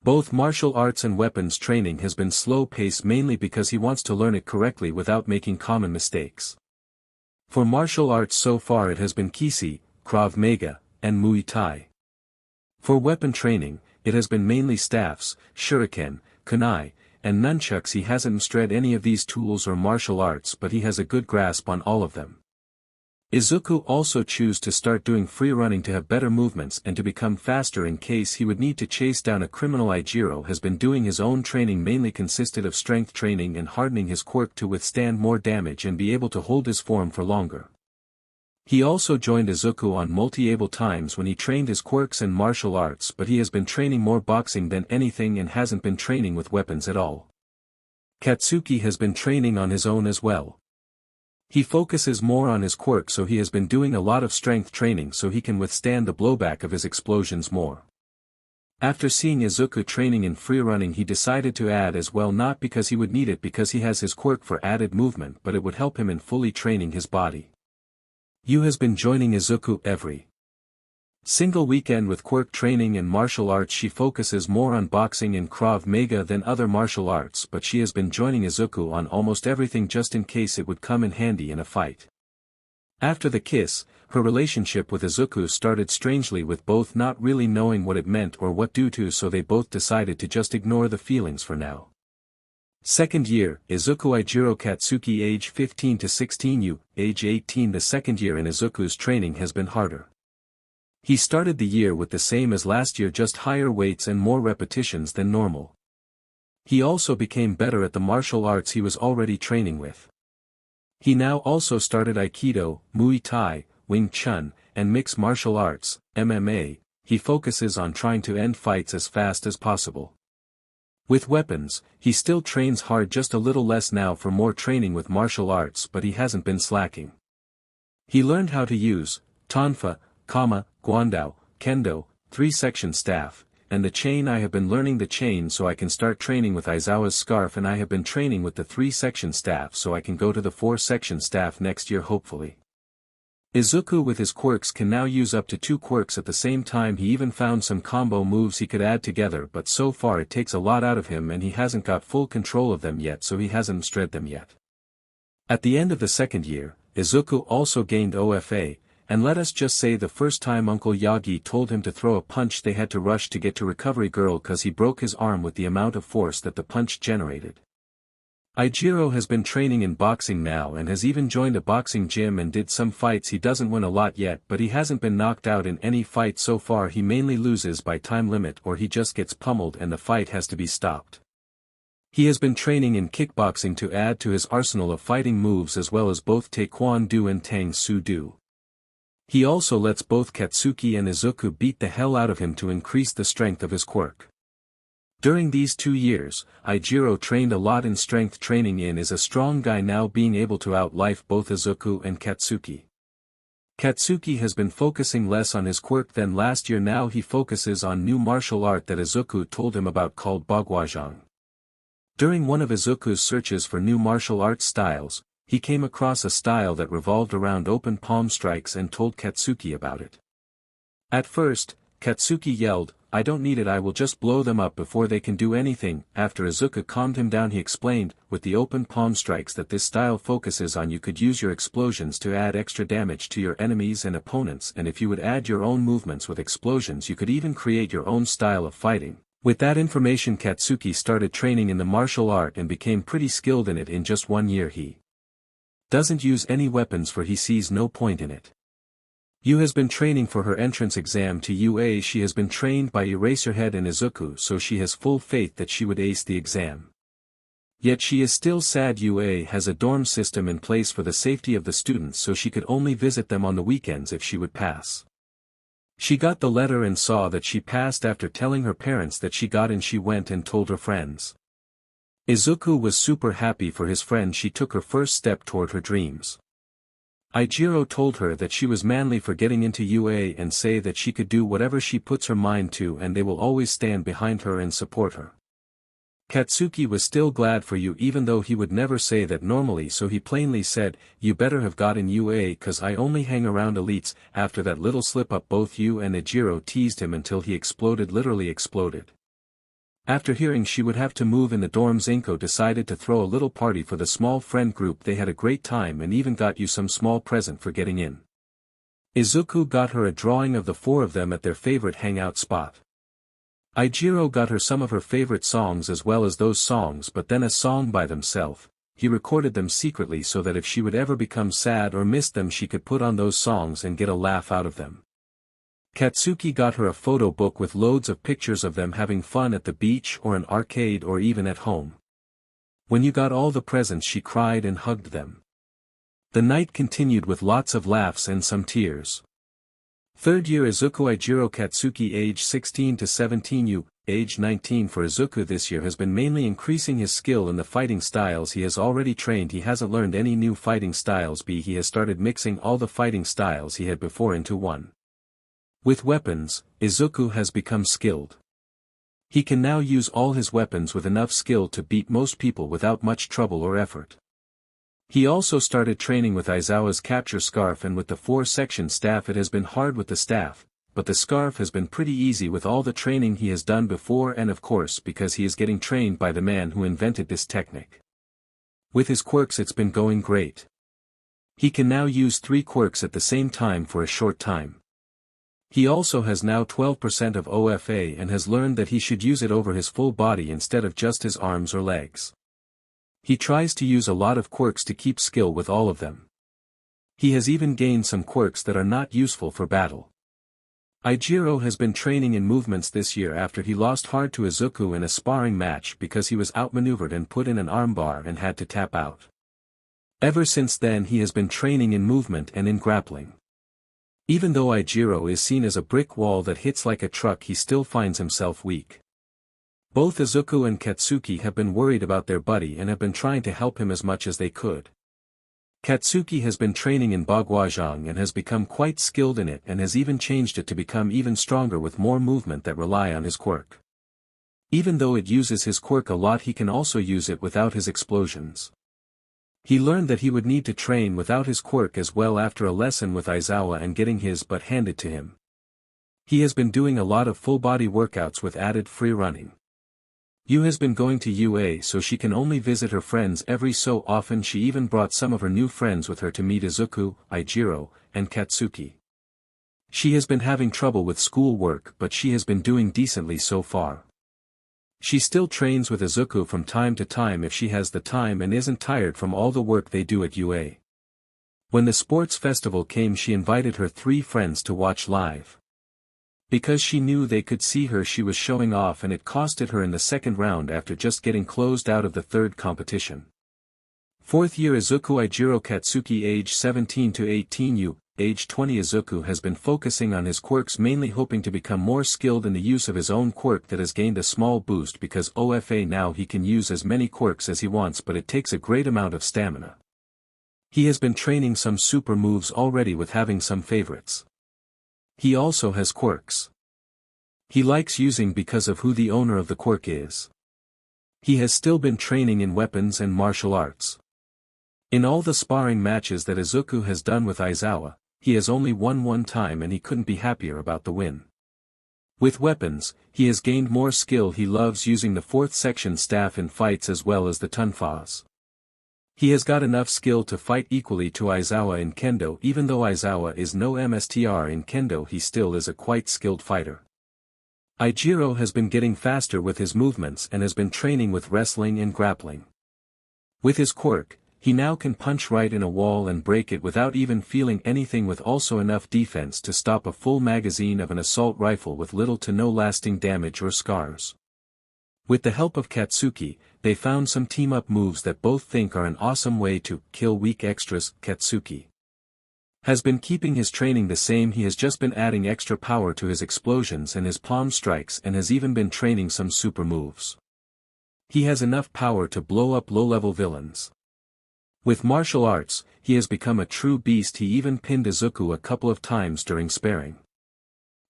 Both martial arts and weapons training has been slow-paced mainly because he wants to learn it correctly without making common mistakes. For martial arts so far it has been Kisi, Krav Maga, and Muay Thai. For weapon training, it has been mainly staffs, shuriken, kunai, and nunchucks. He hasn't mastered any of these tools or martial arts, but he has a good grasp on all of them. Izuku also choose to start doing free running to have better movements and to become faster in case he would need to chase down a criminal. Ijiro has been doing his own training, mainly consisted of strength training and hardening his quirk to withstand more damage and be able to hold his form for longer. He also joined Izuku on multi-able times when he trained his quirks and martial arts, but he has been training more boxing than anything and hasn't been training with weapons at all. Katsuki has been training on his own as well. He focuses more on his quirk, so he has been doing a lot of strength training so he can withstand the blowback of his explosions more. After seeing Izuku training in free running he decided to add as well, not because he would need it because he has his quirk for added movement, but it would help him in fully training his body. Yu has been joining Izuku every single weekend with quirk training and martial arts. She focuses more on boxing and Krav Maga than other martial arts, but she has been joining Izuku on almost everything just in case it would come in handy in a fight. After the kiss, her relationship with Izuku started strangely, with both not really knowing what it meant or what due to, so they both decided to just ignore the feelings for now. Second year, Izuku Katsuki age 15 to 16 Yu, age 18. The second year in Izuku's training has been harder. He started the year with the same as last year, just higher weights and more repetitions than normal. He also became better at the martial arts he was already training with. He now also started Aikido, Muay Thai, Wing Chun, and mixed martial arts, MMA. He focuses on trying to end fights as fast as possible. With weapons, he still trains hard, just a little less now for more training with martial arts, but he hasn't been slacking. He learned how to use Tonfa, Kama, Guandao, Kendo, 3-section staff, and the chain. I have been learning the chain so I can start training with Aizawa's scarf, and I have been training with the 3-section staff so I can go to the 4-section staff next year hopefully. Izuku with his quirks can now use up to 2 quirks at the same time. He even found some combo moves he could add together, but so far it takes a lot out of him and he hasn't got full control of them yet, so he hasn't mastered them yet. At the end of the second year, Izuku also gained OFA, and let us just say the first time Uncle Yagi told him to throw a punch they had to rush to get to Recovery Girl cause he broke his arm with the amount of force that the punch generated. Ijiro has been training in boxing now and has even joined a boxing gym and did some fights. He doesn't win a lot yet, but he hasn't been knocked out in any fight so far. He mainly loses by time limit or he just gets pummeled and the fight has to be stopped. He has been training in kickboxing to add to his arsenal of fighting moves, as well as both Taekwondo and Tang Soo Do. He also lets both Katsuki and Izuku beat the hell out of him to increase the strength of his quirk. During these 2 years, Ijiro trained a lot in strength training and is a strong guy now, being able to outlife both Izuku and Katsuki. Katsuki has been focusing less on his quirk than last year. Now he focuses on new martial art that Izuku told him about called Bagwajang. During one of Izuku's searches for new martial arts styles, he came across a style that revolved around open palm strikes and told Katsuki about it. At first, Katsuki yelled, "I don't need it, I will just blow them up before they can do anything." After Izuku calmed him down, he explained, with the open palm strikes that this style focuses on, you could use your explosions to add extra damage to your enemies and opponents, and if you would add your own movements with explosions you could even create your own style of fighting. With that information, Katsuki started training in the martial art and became pretty skilled in it. In just 1 year he doesn't use any weapons for he sees no point in it. Yu has been training for her entrance exam to UA. She has been trained by Eraserhead and Izuku, so she has full faith that she would ace the exam. Yet she is still sad UA has a dorm system in place for the safety of the students, so she could only visit them on the weekends if she would pass. She got the letter and saw that she passed after telling her parents that she got in. She went and told her friends. Izuku was super happy for his friend. She took her first step toward her dreams. Ijiro told her that she was manly for getting into UA and say that she could do whatever she puts her mind to and they will always stand behind her and support her. Katsuki was still glad for you even though he would never say that normally, so he plainly said, "You better have gotten UA cause I only hang around elites." After that little slip up, both you and Ijiro teased him until he exploded, literally exploded. After hearing she would have to move in the dorms, Inko decided to throw a little party for the small friend group. They had a great time and even got you some small present for getting in. Izuku got her a drawing of the four of them at their favorite hangout spot. Ijiro got her some of her favorite songs as well as those songs, but then a song by themselves. He recorded them secretly so that if she would ever become sad or miss them she could put on those songs and get a laugh out of them. Katsuki got her a photo book with loads of pictures of them having fun at the beach or an arcade or even at home. When you got all the presents she cried and hugged them. The night continued with lots of laughs and some tears. Third year Izuku Ijiro Katsuki age 16 to 17 you, age 19 for Izuku this year has been mainly increasing his skill in the fighting styles he has already trained. He hasn't learned any new fighting styles, but he has started mixing all the fighting styles he had before into one. With weapons, Izuku has become skilled. He can now use all his weapons with enough skill to beat most people without much trouble or effort. He also started training with Aizawa's capture scarf and with the 4-section staff. It has been hard with the staff, but the scarf has been pretty easy with all the training he has done before and of course because he is getting trained by the man who invented this technique. With his quirks it's been going great. He can now use 3 quirks at the same time for a short time. He also has now 12% of OFA and has learned that he should use it over his full body instead of just his arms or legs. He tries to use a lot of quirks to keep skill with all of them. He has even gained some quirks that are not useful for battle. Ijiro has been training in movements this year after he lost hard to Izuku in a sparring match because he was outmaneuvered and put in an armbar and had to tap out. Ever since then he has been training in movement and in grappling. Even though Ijiro is seen as a brick wall that hits like a truck, he still finds himself weak. Both Izuku and Katsuki have been worried about their buddy and have been trying to help him as much as they could. Katsuki has been training in Bagwajang and has become quite skilled in it and has even changed it to become even stronger with more movement that rely on his quirk. Even though it uses his quirk a lot, he can also use it without his explosions. He learned that he would need to train without his quirk as well after a lesson with Aizawa and getting his butt handed to him. He has been doing a lot of full-body workouts with added free running. Yu has been going to UA so she can only visit her friends every so often. She even brought some of her new friends with her to meet Izuku, Ijiro, and Katsuki. She has been having trouble with school work, but she has been doing decently so far. She still trains with Izuku from time to time if she has the time and isn't tired from all the work they do at UA. When the sports festival came she invited her 3 friends to watch live. Because she knew they could see her she was showing off and it costed her in the second round after just getting closed out of the 3rd competition. 4th year Izuku Ijiro Katsuki age 17 to 18 you, age 20 Izuku has been focusing on his quirks, mainly hoping to become more skilled in the use of his own quirk that has gained a small boost because OFA now he can use as many quirks as he wants, but it takes a great amount of stamina. He has been training some super moves already with having some favorites. He also has quirks he likes using because of who the owner of the quirk is. He has still been training in weapons and martial arts. In all the sparring matches that Izuku has done with Aizawa, he has only won 1 time and he couldn't be happier about the win. With weapons, he has gained more skill. He loves using the 4th section staff in fights as well as the tonfas. He has got enough skill to fight equally to Aizawa in Kendo. Even though Aizawa is no MSTR in Kendo, he still is a quite skilled fighter. Ijiro has been getting faster with his movements and has been training with wrestling and grappling. With his quirk, he now can punch right in a wall and break it without even feeling anything, with also enough defense to stop a full magazine of an assault rifle with little to no lasting damage or scars. With the help of Katsuki, they found some team-up moves that both think are an awesome way to kill weak extras. Katsuki has been keeping his training the same. He has just been adding extra power to his explosions and his palm strikes, and has even been training some super moves. He has enough power to blow up low-level villains. With martial arts, he has become a true beast. He even pinned Izuku a couple of times during sparring.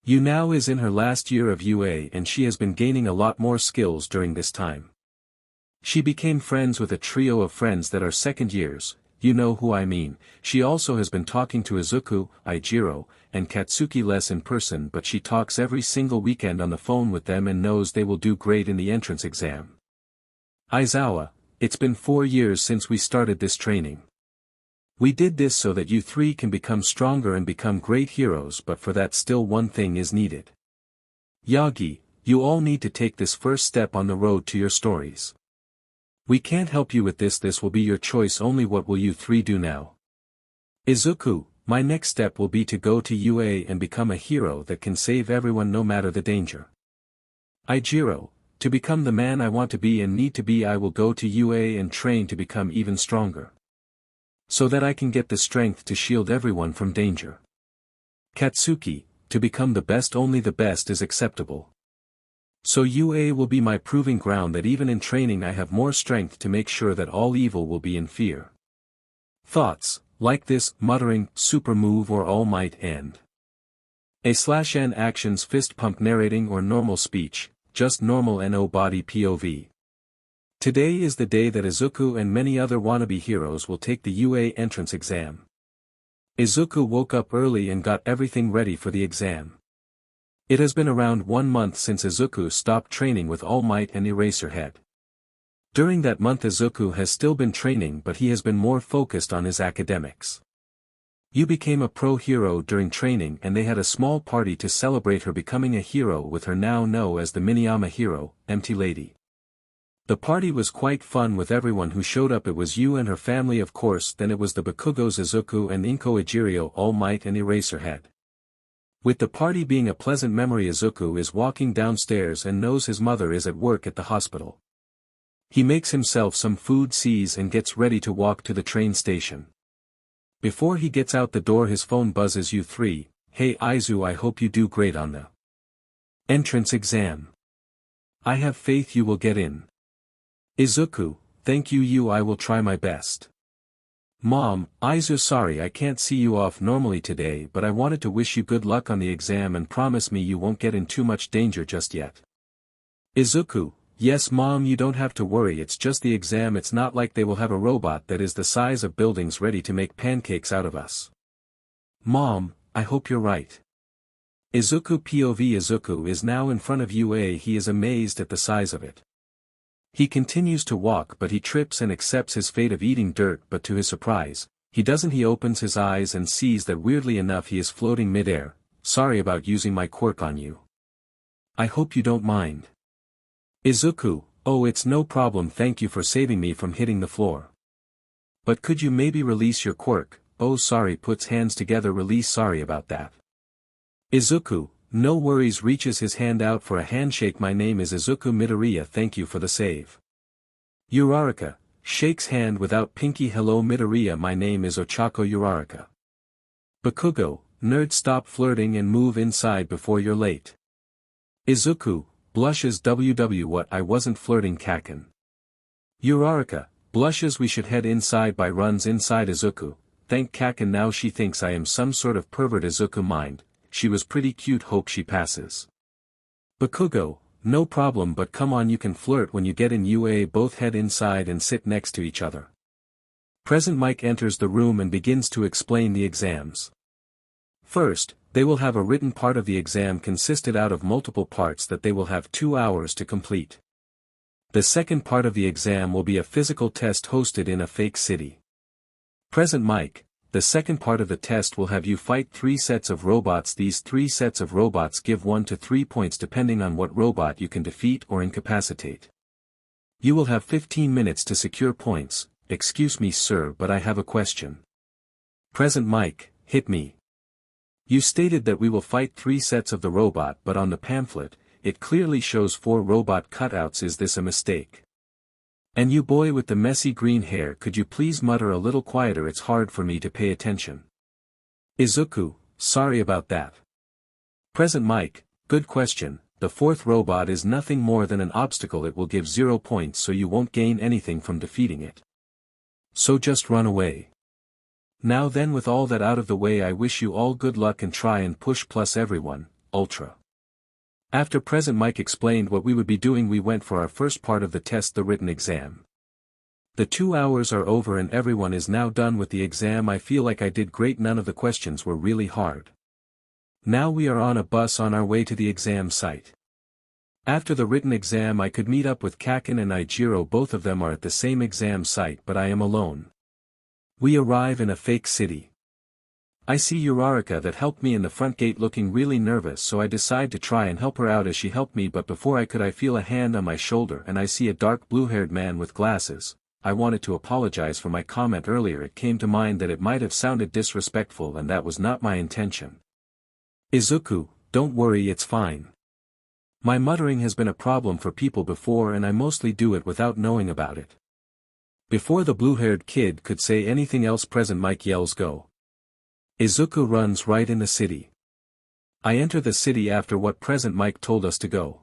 Yu now is in her last year of UA and she has been gaining a lot more skills during this time. She became friends with a trio of friends that are second years, you know who I mean. She also has been talking to Izuku, Ijiro, and Katsuki less in person, but she talks every single weekend on the phone with them and knows they will do great in the entrance exam. Aizawa, it's been 4 years since we started this training. We did this so that you three can become stronger and become great heroes, but for that still one thing is needed. Yagi, you all need to take this first step on the road to your stories. We can't help you with this. This will be your choice only. What will you three do now? Izuku, my next step will be to go to UA and become a hero that can save everyone no matter the danger. Ijiro, to become the man I want to be and need to be, I will go to UA and train to become even stronger, so that I can get the strength to shield everyone from danger. Katsuki, to become the best. Only the best is acceptable. So UA will be my proving ground that even in training I have more strength to make sure that all evil will be in fear. Thoughts, like this, muttering, super move or all might and /n actions fist pump narrating or normal speech, just normal no body POV. Today is the day that Izuku and many other wannabe heroes will take the UA entrance exam. Izuku woke up early and got everything ready for the exam. It has been around 1 month since Izuku stopped training with All Might and Eraserhead. During that month Izuku has still been training, but he has been more focused on his academics. Yu became a pro hero during training and they had a small party to celebrate her becoming a hero with her now known as the Miniyama hero, Empty Lady. The party was quite fun with everyone who showed up. It was Yu and her family of course, then it was the Bakugos Izuku and Inko Ijiro, All Might and Eraserhead. With the party being a pleasant memory, Izuku is walking downstairs and knows his mother is at work at the hospital. He makes himself some food, sees and gets ready to walk to the train station. Before he gets out the door his phone buzzes. U3, hey Izu, I hope you do great on the entrance exam. I have faith you will get in. Izuku, thank you Yu, I will try my best. Mom, Izu, sorry I can't see you off normally today, but I wanted to wish you good luck on the exam and promise me you won't get in too much danger just yet. Izuku, yes Mom, you don't have to worry, it's just the exam. It's not like they will have a robot that is the size of buildings ready to make pancakes out of us. Mom, I hope you're right. Izuku POV. Izuku is now in front of UA. He is amazed at the size of it. He continues to walk but he trips and accepts his fate of eating dirt, but to his surprise, he doesn't. He opens his eyes and sees that weirdly enough he is floating mid-air. Sorry about using my quirk on you. I hope you don't mind. Izuku, oh it's no problem, thank you for saving me from hitting the floor. But could you maybe release your quirk? Oh sorry, puts hands together, release, sorry about that. Izuku, no worries, reaches his hand out for a handshake. My name is Izuku Midoriya, thank you for the save. Uraraka, shakes hand without pinky. Hello Midoriya, my name is Ochako Uraraka. Bakugo, nerd, stop flirting and move inside before you're late. Izuku, blushes, WW, what, I wasn't flirting Kaken. Uraraka, blushes, we should head inside by, runs inside. Izuku, thank Kaken, now she thinks I am some sort of pervert. Izuku, mind, she was pretty cute, hope she passes. Bakugo, no problem, but come on, you can flirt when you get in. UA both head inside and sit next to each other. Present Mike enters the room and begins to explain the exams. First, they will have a written part of the exam consisted out of multiple parts that they will have 2 hours to complete. The second part of the exam will be a physical test hosted in a fake city. Present Mike, the second part of the test will have you fight 3 sets of robots. These 3 sets of robots give 1 to 3 points depending on what robot you can defeat or incapacitate. You will have 15 minutes to secure points. Excuse me sir, but I have a question. Present Mike, hit me. You stated that we will fight 3 sets of the robot, but on the pamphlet, it clearly shows 4 robot cutouts. Is this a mistake? And you boy with the messy green hair, could you please mutter a little quieter? It's hard for me to pay attention. Izuku, sorry about that. Present Mike, good question. The 4th robot is nothing more than an obstacle. It will give 0 points, so you won't gain anything from defeating it. So just run away. Now then, with all that out of the way, I wish you all good luck and try and push plus everyone, Ultra. After Present Mike explained what we would be doing, we went for our first part of the test, the written exam. The 2 hours are over and everyone is now done with the exam. I feel like I did great. None of the questions were really hard. Now we are on a bus on our way to the exam site. After the written exam I could meet up with Kaken and Ijiro. Both of them are at the same exam site, but I am alone. We arrive in a fake city. I see Uraraka that helped me in the front gate looking really nervous, so I decide to try and help her out as she helped me, but before I could I feel a hand on my shoulder and I see a dark blue-haired man with glasses. I wanted to apologize for my comment earlier. It came to mind that it might have sounded disrespectful and that was not my intention. Izuku, don't worry, it's fine. My muttering has been a problem for people before and I mostly do it without knowing about it. Before the blue-haired kid could say anything else, Present Mike yells, "Go!" Izuku runs right in the city. I enter the city after what Present Mike told us to go.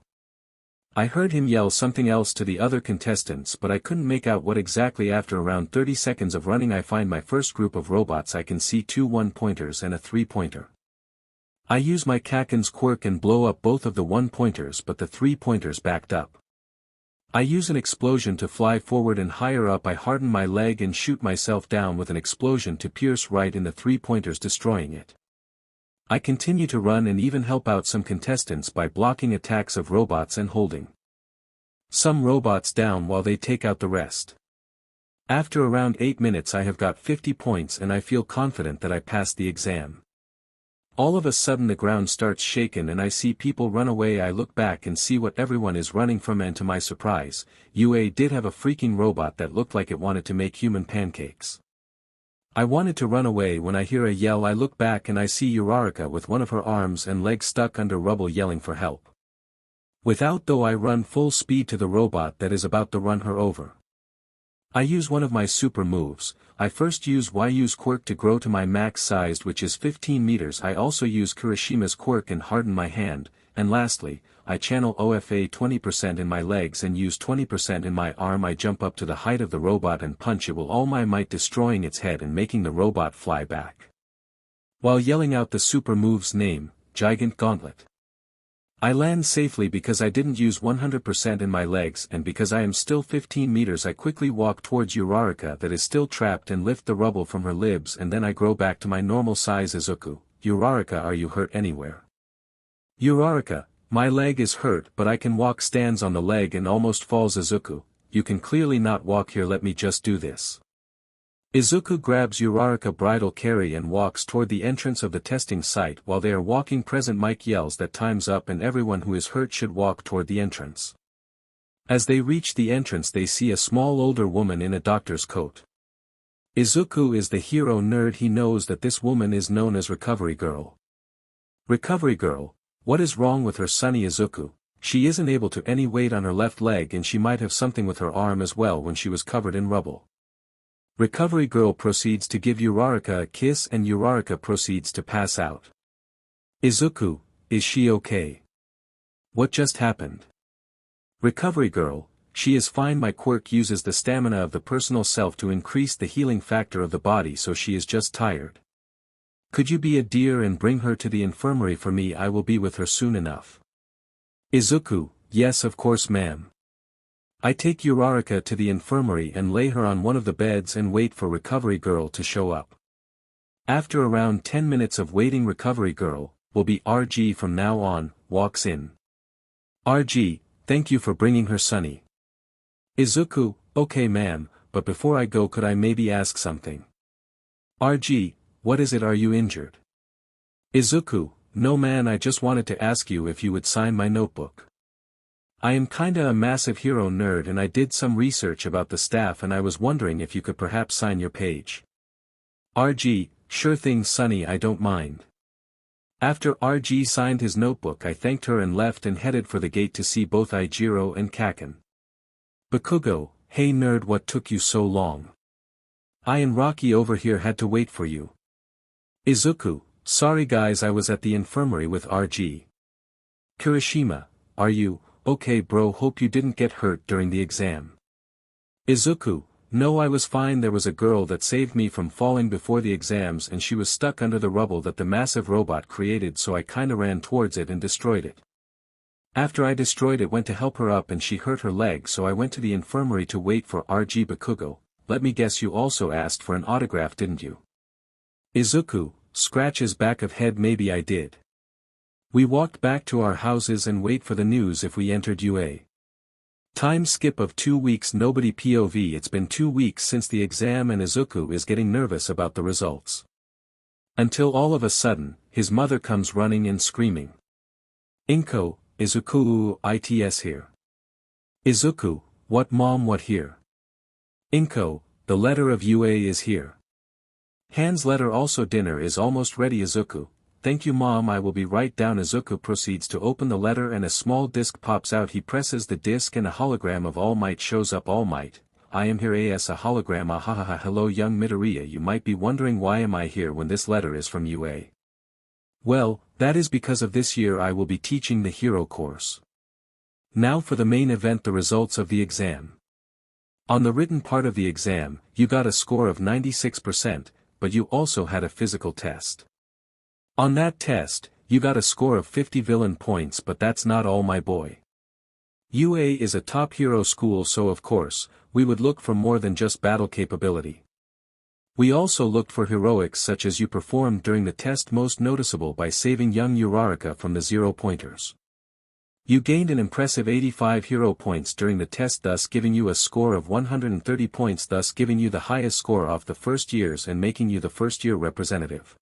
I heard him yell something else to the other contestants, but I couldn't make out what exactly. After around 30 seconds of running I find my first group of robots. I can see 2 1-pointers and a 3-pointer. I use my Kaken's quirk and blow up both of the 1-pointers, but the 3-pointers backed up. I use an explosion to fly forward and higher up I harden my leg and shoot myself down with an explosion to pierce right in the 3-pointers, destroying it. I continue to run and even help out some contestants by blocking attacks of robots and holding some robots down while they take out the rest. After around 8 minutes I have got 50 points and I feel confident that I passed the exam. All of a sudden the ground starts shaking and I see people run away. I look back and see what everyone is running from, and to my surprise, UA did have a freaking robot that looked like it wanted to make human pancakes. I wanted to run away when I hear a yell. I look back and I see Uraraka with one of her arms and legs stuck under rubble yelling for help. Without though I run full speed to the robot that is about to run her over. I use one of my super moves. I first use Yu's quirk to grow to my max sized, which is 15 meters. I also use Kirishima's quirk and harden my hand, and lastly, I channel OFA 20% in my legs and use 20% in my arm. I jump up to the height of the robot and punch it with all my might, destroying its head and making the robot fly back, while yelling out the super move's name, Gigant Gauntlet. I land safely because I didn't use 100% in my legs, and because I am still 15 meters I quickly walk towards Uraraka that is still trapped and lift the rubble from her lips, and then I grow back to my normal size. Izuku, Uraraka, are you hurt anywhere? Uraraka, my leg is hurt but I can walk. Stands on the leg and almost falls. Izuku, you can clearly not walk here, let me just do this. Izuku grabs Uraraka bridle carry and walks toward the entrance of the testing site. While they are walking, Present Mike yells that time's up and everyone who is hurt should walk toward the entrance. As they reach the entrance they see a small older woman in a doctor's coat. Izuku is the hero nerd. He knows that this woman is known as Recovery Girl. Recovery Girl, what is wrong with her, Sonny? Izuku, she isn't able to any weight on her left leg and she might have something with her arm as well when she was covered in rubble. Recovery Girl proceeds to give Uraraka a kiss and Uraraka proceeds to pass out. Izuku, is she okay? What just happened? Recovery Girl, she is fine. My quirk uses the stamina of the personal self to increase the healing factor of the body, so she is just tired. Could you be a dear and bring her to the infirmary for me? I will be with her soon enough. Izuku, yes of course ma'am. I take Uraraka to the infirmary and lay her on one of the beds and wait for Recovery Girl to show up. After around 10 minutes of waiting, Recovery Girl, will be RG from now on, walks in. RG, thank you for bringing her, Sonny. Izuku, okay ma'am, but before I go could I maybe ask something? RG, what is it? Are you injured? Izuku, no man, I just wanted to ask you if you would sign my notebook. I am kinda a massive hero nerd and I did some research about the staff and I was wondering if you could perhaps sign your page. RG, sure thing Sonny, I don't mind. After RG signed his notebook I thanked her and left and headed for the gate to see both Ijiro and Kaken. Bakugo, hey nerd, what took you so long? I and Rocky over here had to wait for you. Izuku, sorry guys, I was at the infirmary with RG. Kirishima, are you okay bro, hope you didn't get hurt during the exam. Izuku, no, I was fine, there was a girl that saved me from falling before the exams and she was stuck under the rubble that the massive robot created, so I kinda ran towards it and destroyed it. After I destroyed it, went to help her up and she hurt her leg, so I went to the infirmary to wait for RG. Bakugo, let me guess, you also asked for an autograph, didn't you? Izuku, scratch his back of head, maybe I did. We walked back to our houses and wait for the news if we entered UA. Time skip of 2 weeks, nobody POV. It's been 2 weeks since the exam and Izuku is getting nervous about the results. Until all of a sudden, his mother comes running and screaming. Inko, Izuku, its here. Izuku, what mom, what here? Inko, the letter of UA is here. Han's letter also, dinner is almost ready. Izuku, thank you mom, I will be right down. Izuku proceeds to open the letter and a small disc pops out. He presses the disc and a hologram of All Might shows up. All Might, I am here as a hologram. Ahahaha. Hello young Midoriya, you might be wondering why am I here when this letter is from UA. Well, that is because of this year I will be teaching the hero course. Now for the main event, the results of the exam. On the written part of the exam, you got a score of 96%, but you also had a physical test. On that test, you got a score of 50 villain points, but that's not all my boy. UA is a top hero school, so of course, we would look for more than just battle capability. We also looked for heroics such as you performed during the test, most noticeable by saving young Uraraka from the 0-pointers. You gained an impressive 85 hero points during the test, thus giving you a score of 130 points, thus giving you the highest score off the first years and making you the first-year representative.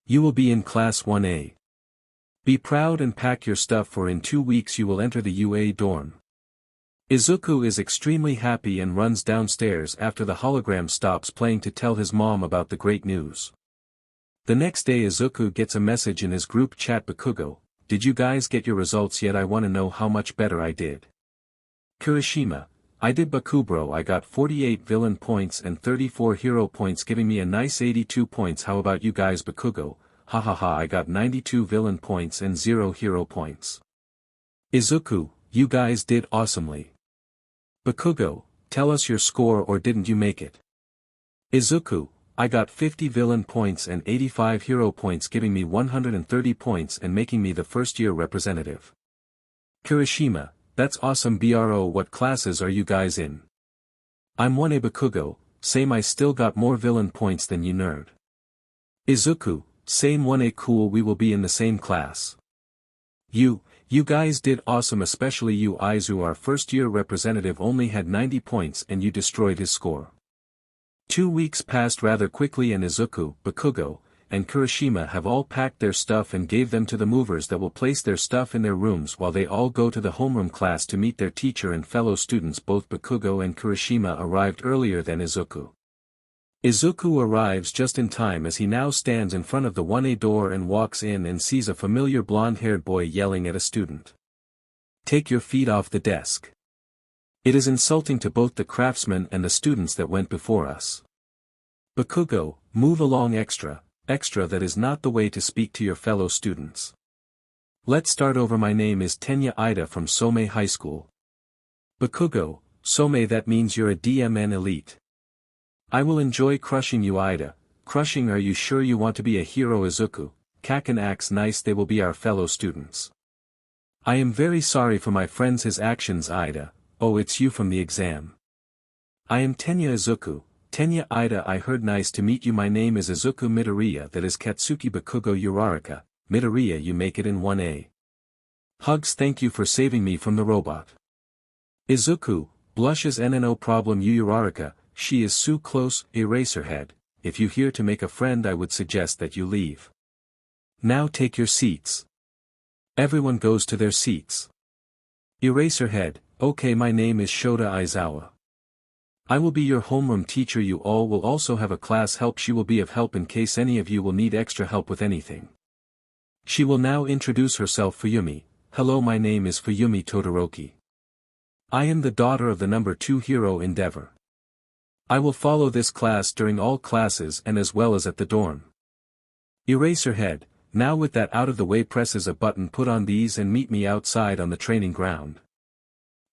You will be in Class 1A. Be proud and pack your stuff, for in 2 weeks you will enter the UA dorm. Izuku is extremely happy and runs downstairs after the hologram stops playing to tell his mom about the great news. The next day Izuku gets a message in his group chat. Bakugo, did you guys get your results yet? I wanna know how much better I did. Kirishima, I did Bakubro, I got 48 villain points and 34 hero points, giving me a nice 82 points. How about you guys? Bakugo, hahaha, I got 92 villain points and 0 hero points. Izuku, you guys did awesomely. Bakugo, tell us your score, or didn't you make it? Izuku, I got 50 villain points and 85 hero points, giving me 130 points and making me the first-year representative. Kirishima, that's awesome bro, what classes are you guys in? I'm 1A. Bakugo, same, I still got more villain points than you nerd. Izuku, same 1A, cool, we will be in the same class. You guys did awesome, especially you Izu, our first-year representative only had 90 points and you destroyed his score. 2 weeks passed rather quickly and Izuku, Bakugo, and Kirishima have all packed their stuff and gave them to the movers that will place their stuff in their rooms while they all go to the homeroom class to meet their teacher and fellow students. Both Bakugo and Kirishima arrived earlier than Izuku. Izuku arrives just in time as he now stands in front of the 1A door and walks in and sees a familiar blonde-haired boy yelling at a student. Take your feet off the desk. It is insulting to both the craftsmen and the students that went before us. Bakugo, move along extra, that is not the way to speak to your fellow students. Let's start over. My name is Tenya Ida from Somei High School. Bakugo, Somei, that means you're a DMN elite. I will enjoy crushing you Ida. Crushing, are you sure you want to be a hero? Izuku, Kaken acts nice, they will be our fellow students. I am very sorry for my friends his actions Ida, oh it's you from the exam. I am Tenya. Izuku, Tenya Ida, I heard, nice to meet you, my name is Izuku Midoriya, that is Katsuki. Bakugo, Uraraka, Midoriya, you make it in 1A. Hugs, thank you for saving me from the robot. Izuku, blushes, no problem you Uraraka, she is so close. Eraserhead, if you here to make a friend I would suggest that you leave. Now take your seats. Everyone goes to their seats. Eraserhead, okay, my name is Shota Aizawa. I will be your homeroom teacher, you all will also have a class help, she will be of help in case any of you will need extra help with anything. She will now introduce herself. Fuyumi. Hello, my name is Fuyumi Todoroki. I am the daughter of the number 2 hero Endeavor. I will follow this class during all classes and as well as at the dorm. Eraserhead, now with that out of the way, presses a button, put on these and meet me outside on the training ground.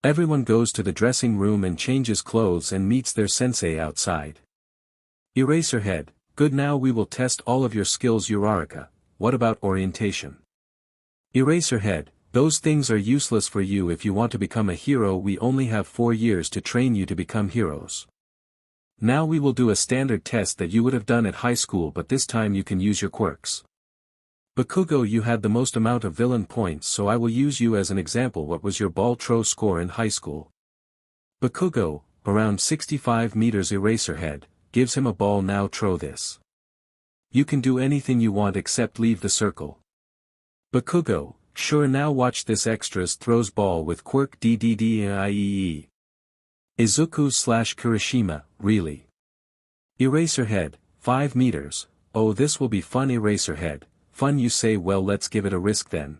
Everyone goes to the dressing room and changes clothes and meets their sensei outside. Eraserhead, good, now we will test all of your skills. Uraraka, what about orientation? Eraserhead, those things are useless for you if you want to become a hero. We only have 4 years to train you to become heroes. Now we will do a standard test that you would have done at high school, but this time you can use your quirks. Bakugo, you had the most amount of villain points, so I will use you as an example. What was your ball throw score in high school? Bakugo, around 65 meters. Eraserhead, gives him a ball. Now throw this. You can do anything you want except leave the circle. Bakugo, sure, now watch this. Extras throws ball with quirk DDDIEE. Izuku/Kirishima, really? Eraserhead, 5 meters, oh this will be fun. Eraserhead, fun you say, well let's give it a risk then.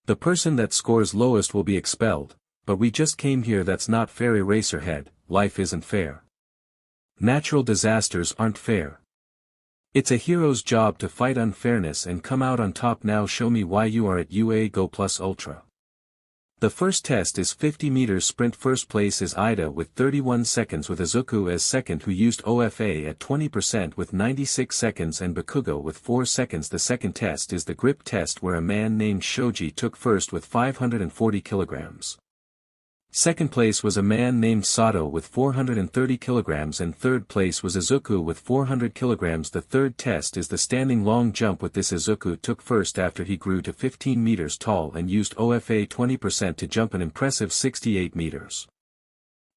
The person that scores lowest will be expelled, but we just came here, that's not fair. Eraserhead, life isn't fair. Natural disasters aren't fair. It's a hero's job to fight unfairness and come out on top. Now show me why you are at UA Go Plus Ultra. The first test is 50 meters sprint. First place is Ida with 31 seconds with Izuku as second, who used OFA at 20% with 96 seconds, and Bakugo with 4 seconds. The second test is the grip test, where a man named Shoji took first with 540 kilograms. Second place was a man named Sato with 430 kilograms, and third place was Izuku with 400 kilograms. The third test is the standing long jump. With this, Izuku took first after he grew to 15 meters tall and used OFA 20% to jump an impressive 68 meters.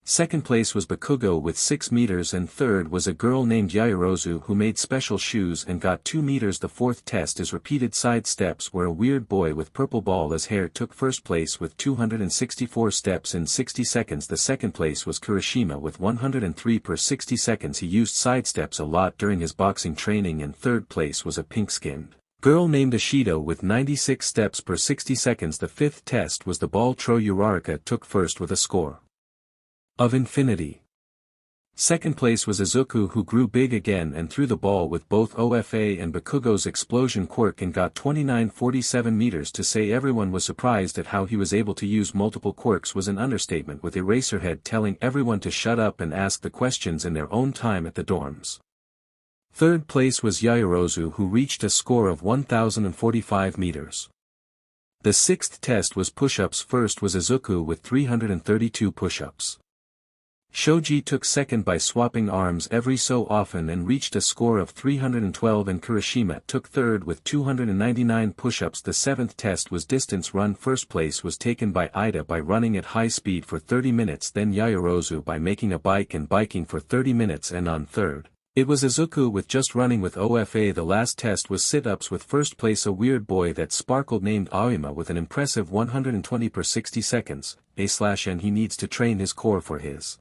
Second place was Bakugo with 6 meters, and third was a girl named Yaoyorozu who made special shoes and got 2 meters. The fourth test is repeated side steps, where a weird boy with purple ball as hair took first place with 264 steps in 60 seconds. The second place was Kirishima with 103 per 60 seconds. He used side steps a lot during his boxing training. And third place was a pink-skinned girl named Ashido with 96 steps per 60 seconds. The fifth test was the ball throw. Uraraka took first with a score of infinity. Second place was Izuku, who grew big again and threw the ball with both OFA and Bakugo's explosion quirk and got 29.47 meters. To say everyone was surprised at how he was able to use multiple quirks was an understatement, with Eraserhead telling everyone to shut up and ask the questions in their own time at the dorms. Third place was Yaoyorozu, who reached a score of 1,045 meters. The sixth test was push-ups. First was Izuku with 332 push-ups. Shoji took second by swapping arms every so often and reached a score of 312, and Kirishima took third with 299 push-ups. The seventh test was distance run. First place was taken by Ida by running at high speed for 30 minutes, then Yaoyorozu by making a bike and biking for 30 minutes, and on third, it was Izuku with just running with OFA. The last test was sit-ups, with first place a weird boy that sparkled named Aoyama with an impressive 120 per 60 seconds, and he needs to train his core for his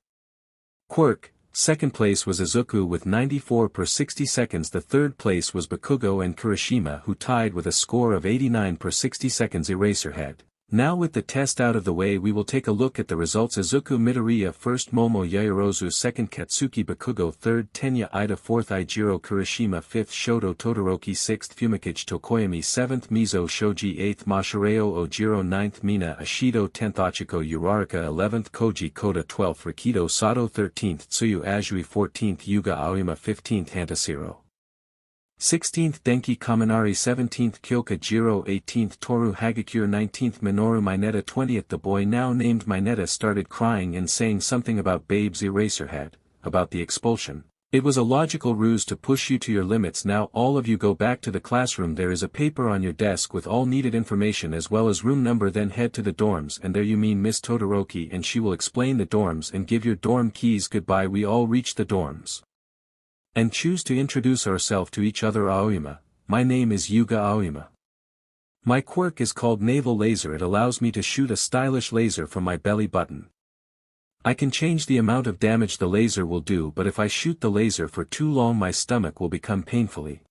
quirk. Second place was Izuku with 94 per 60 seconds. The third place was Bakugo and Kirishima, who tied with a score of 89 per 60 seconds. Eraserhead. Now with the test out of the way, we will take a look at the results. Izuku Midoriya first, Momo Yaoyorozu second, Katsuki Bakugo third, Tenya Ida fourth, Ijiro Kirishima fifth, Shoto Todoroki sixth, Fumikage Tokoyami seventh, Mizo Shoji eighth, Mashareo Ojiro ninth, Mina Ashido 10th, Ochiko Uraraka 11th, Koji Koda 12th, Rikido Sato 13th, Tsuyu Azui 14th, Yuga Aoyama 15th, Hantasiro 16th, Denki Kaminari 17th, Kyoka Jiro 18th, Toru Hagakure 19th, Minoru Mineta 20th. The boy now named Mineta started crying and saying something about babes. Eraserhead, about the expulsion. It was a logical ruse to push you to your limits. Now all of you go back to the classroom. There is a paper on your desk with all needed information as well as room number. Then head to the dorms, and there you meet Miss Todoroki and she will explain the dorms and give your dorm keys. Goodbye. We all reach the dorms and choose to introduce ourselves to each other. Aoyama, my name is Yuga Aoyama. My quirk is called Naval Laser. It allows me to shoot a stylish laser from my belly button. I can change the amount of damage the laser will do, but if I shoot the laser for too long my stomach will become painfully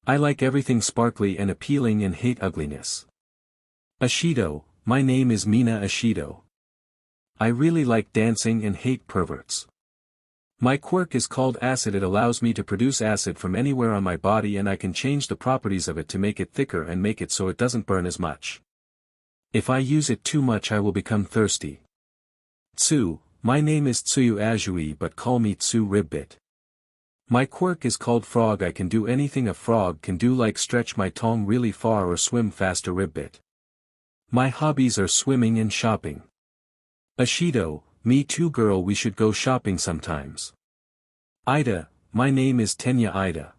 I like everything sparkly and appealing and hate ugliness. Ashido, my name is Mina Ashido. I really like dancing and hate perverts. My quirk is called acid. It allows me to produce acid from anywhere on my body and I can change the properties of it to make it thicker and make it so it doesn't burn as much. If I use it too much I will become thirsty. Tsu, my name is Tsuyu Azui but call me Tsu Ribbit. My quirk is called frog. I can do anything a frog can do like stretch my tongue really far or swim faster Ribbit. My hobbies are swimming and shopping. Ashido, me too girl, we should go shopping sometimes. Ida, my name is Tenya Ida.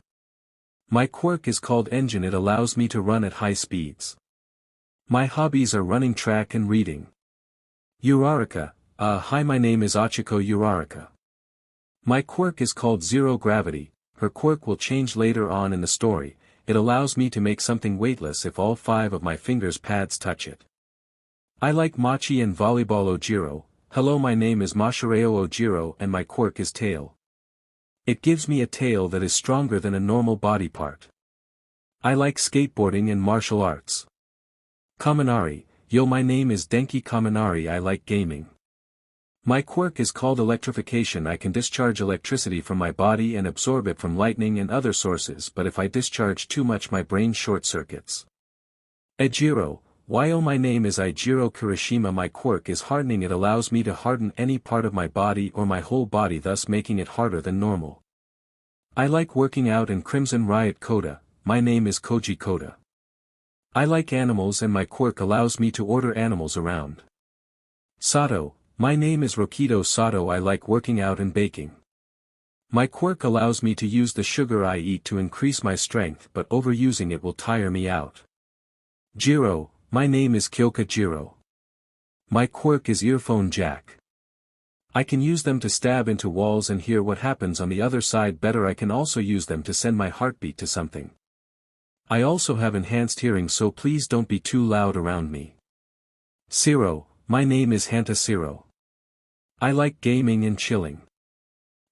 My quirk is called engine. It allows me to run at high speeds. My hobbies are running track and reading. Uraraka, hi, my name is Achiko Uraraka. My quirk is called zero gravity. Her quirk will change later on in the story. It allows me to make something weightless if all 5 of my fingers pads touch it. I like mochi and volleyball. Ojiro, hello, my name is Mashireo Ojiro and my quirk is tail. It gives me a tail that is stronger than a normal body part. I like skateboarding and martial arts. Kaminari, yo, my name is Denki Kaminari. I like gaming. My quirk is called electrification. I can discharge electricity from my body and absorb it from lightning and other sources, but if I discharge too much my brain short circuits. Ejiro, yo, my name is Ijiro Kirishima. My quirk is hardening. It allows me to harden any part of my body or my whole body, thus making it harder than normal. I like working out in Crimson Riot Koda. My name is Koji Koda. I like animals and my quirk allows me to order animals around. Sato, my name is Rokido Sato. I like working out and baking. My quirk allows me to use the sugar I eat to increase my strength, but overusing it will tire me out. Jiro, my name is Kyoka Jiro. My quirk is earphone jack. I can use them to stab into walls and hear what happens on the other side better. I can also use them to send my heartbeat to something. I also have enhanced hearing, so please don't be too loud around me. Siro, my name is Hanta Siro. I like gaming and chilling.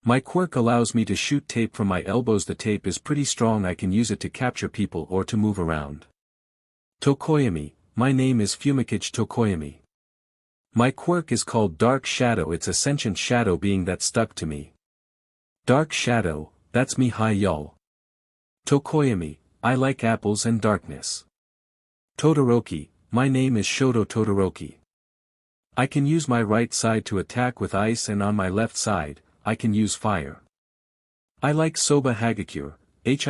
My quirk allows me to shoot tape from my elbows. The tape is pretty strong. I can use it to capture people or to move around. Tokoyami, my name is Fumikage Tokoyami. My quirk is called Dark Shadow. It's a sentient shadow being that stuck to me. Dark Shadow, that's me. Hi y'all. Tokoyami, I like apples and darkness. Todoroki, my name is Shoto Todoroki. I can use my right side to attack with ice and on my left side, I can use fire. I like Soba Hagakure.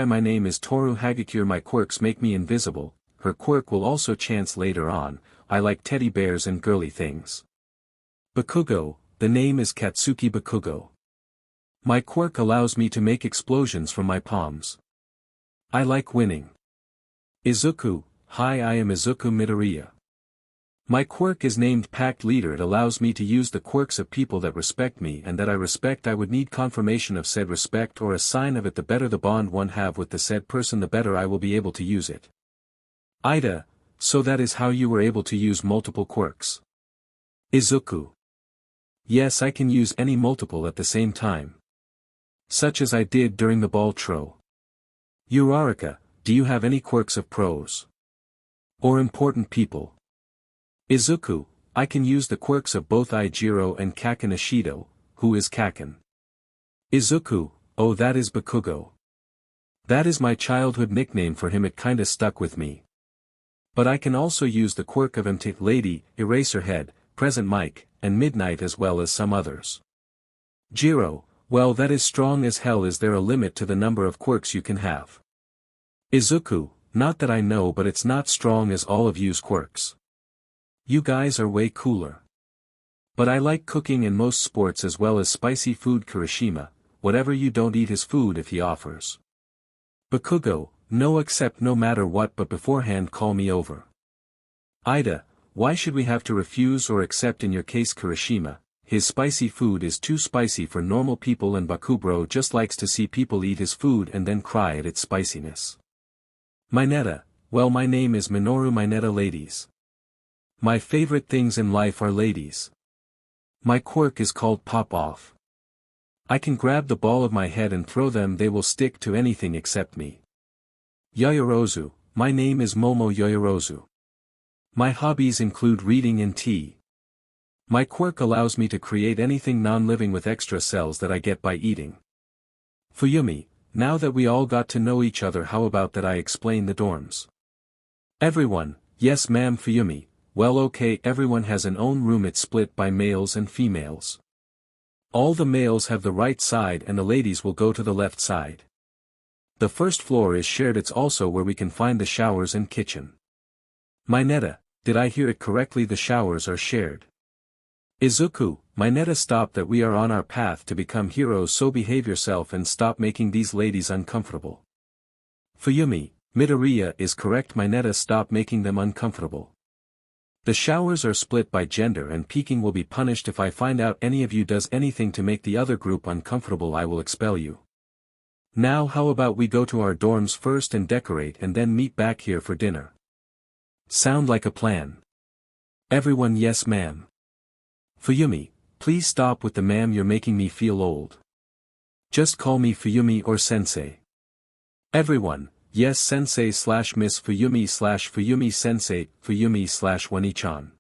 My name is Toru Hagakure. My quirks make me invisible. Her quirk will also chance later on. I like teddy bears and girly things. Bakugo, the name is Katsuki Bakugo. My quirk allows me to make explosions from my palms. I like winning. Izuku, hi, I am Izuku Midoriya. My quirk is named Pact Leader. It allows me to use the quirks of people that respect me and that I respect. I would need confirmation of said respect or a sign of it. The better the bond one have with the said person, the better I will be able to use it. Ida, so that is how you were able to use multiple quirks. Izuku. Yes, I can use any multiple at the same time. Such as I did during the ball tro. Uraraka, do you have any quirks of pros? Or important people? Izuku, I can use the quirks of both Ijiro and Kaken Ashido. Who is Kaken? Izuku, oh, that is Bakugo. That is my childhood nickname for him. It kinda stuck with me. But I can also use the quirk of MT Lady, Eraserhead, Present Mike, and Midnight as well as some others. Jiro, well, that is strong as hell. Is there a limit to the number of quirks you can have? Izuku, not that I know, but it's not strong as all of you's quirks. You guys are way cooler. But I like cooking and most sports as well as spicy food. Kirishima, whatever you don't eat his food if he offers. Bakugo, no accept no matter what, but beforehand call me over. Ida, why should we have to refuse or accept in your case? Kirishima, his spicy food is too spicy for normal people and Bakubro just likes to see people eat his food and then cry at its spiciness. Mineta, well, my name is Minoru Mineta. Ladies. My favorite things in life are ladies. My quirk is called Pop Off. I can grab the ball of my head and throw them. They will stick to anything except me. Yayorozu, my name is Momo Yayorozu. My hobbies include reading and tea. My quirk allows me to create anything non-living with extra cells that I get by eating. Fuyumi, now that we all got to know each other, how about that I explain the dorms? Everyone, yes ma'am. Fuyumi, well okay, everyone has an own room, it's split by males and females. All the males have the right side and the ladies will go to the left side. The first floor is shared, it's also where we can find the showers and kitchen. Mineta, did I hear it correctly? The showers are shared. Izuku, Mineta, stop that, we are on our path to become heroes, so behave yourself and stop making these ladies uncomfortable. Fuyumi, Midoriya is correct. Mineta, stop making them uncomfortable. The showers are split by gender and peeking will be punished. If I find out any of you does anything to make the other group uncomfortable, I will expel you. Now how about we go to our dorms first and decorate and then meet back here for dinner? Sound like a plan? Everyone, yes ma'am. Fuyumi, please stop with the ma'am, you're making me feel old. Just call me Fuyumi or sensei. Everyone, yes sensei / Miss Fuyumi / Fuyumi sensei, Fuyumi / Wani-chan.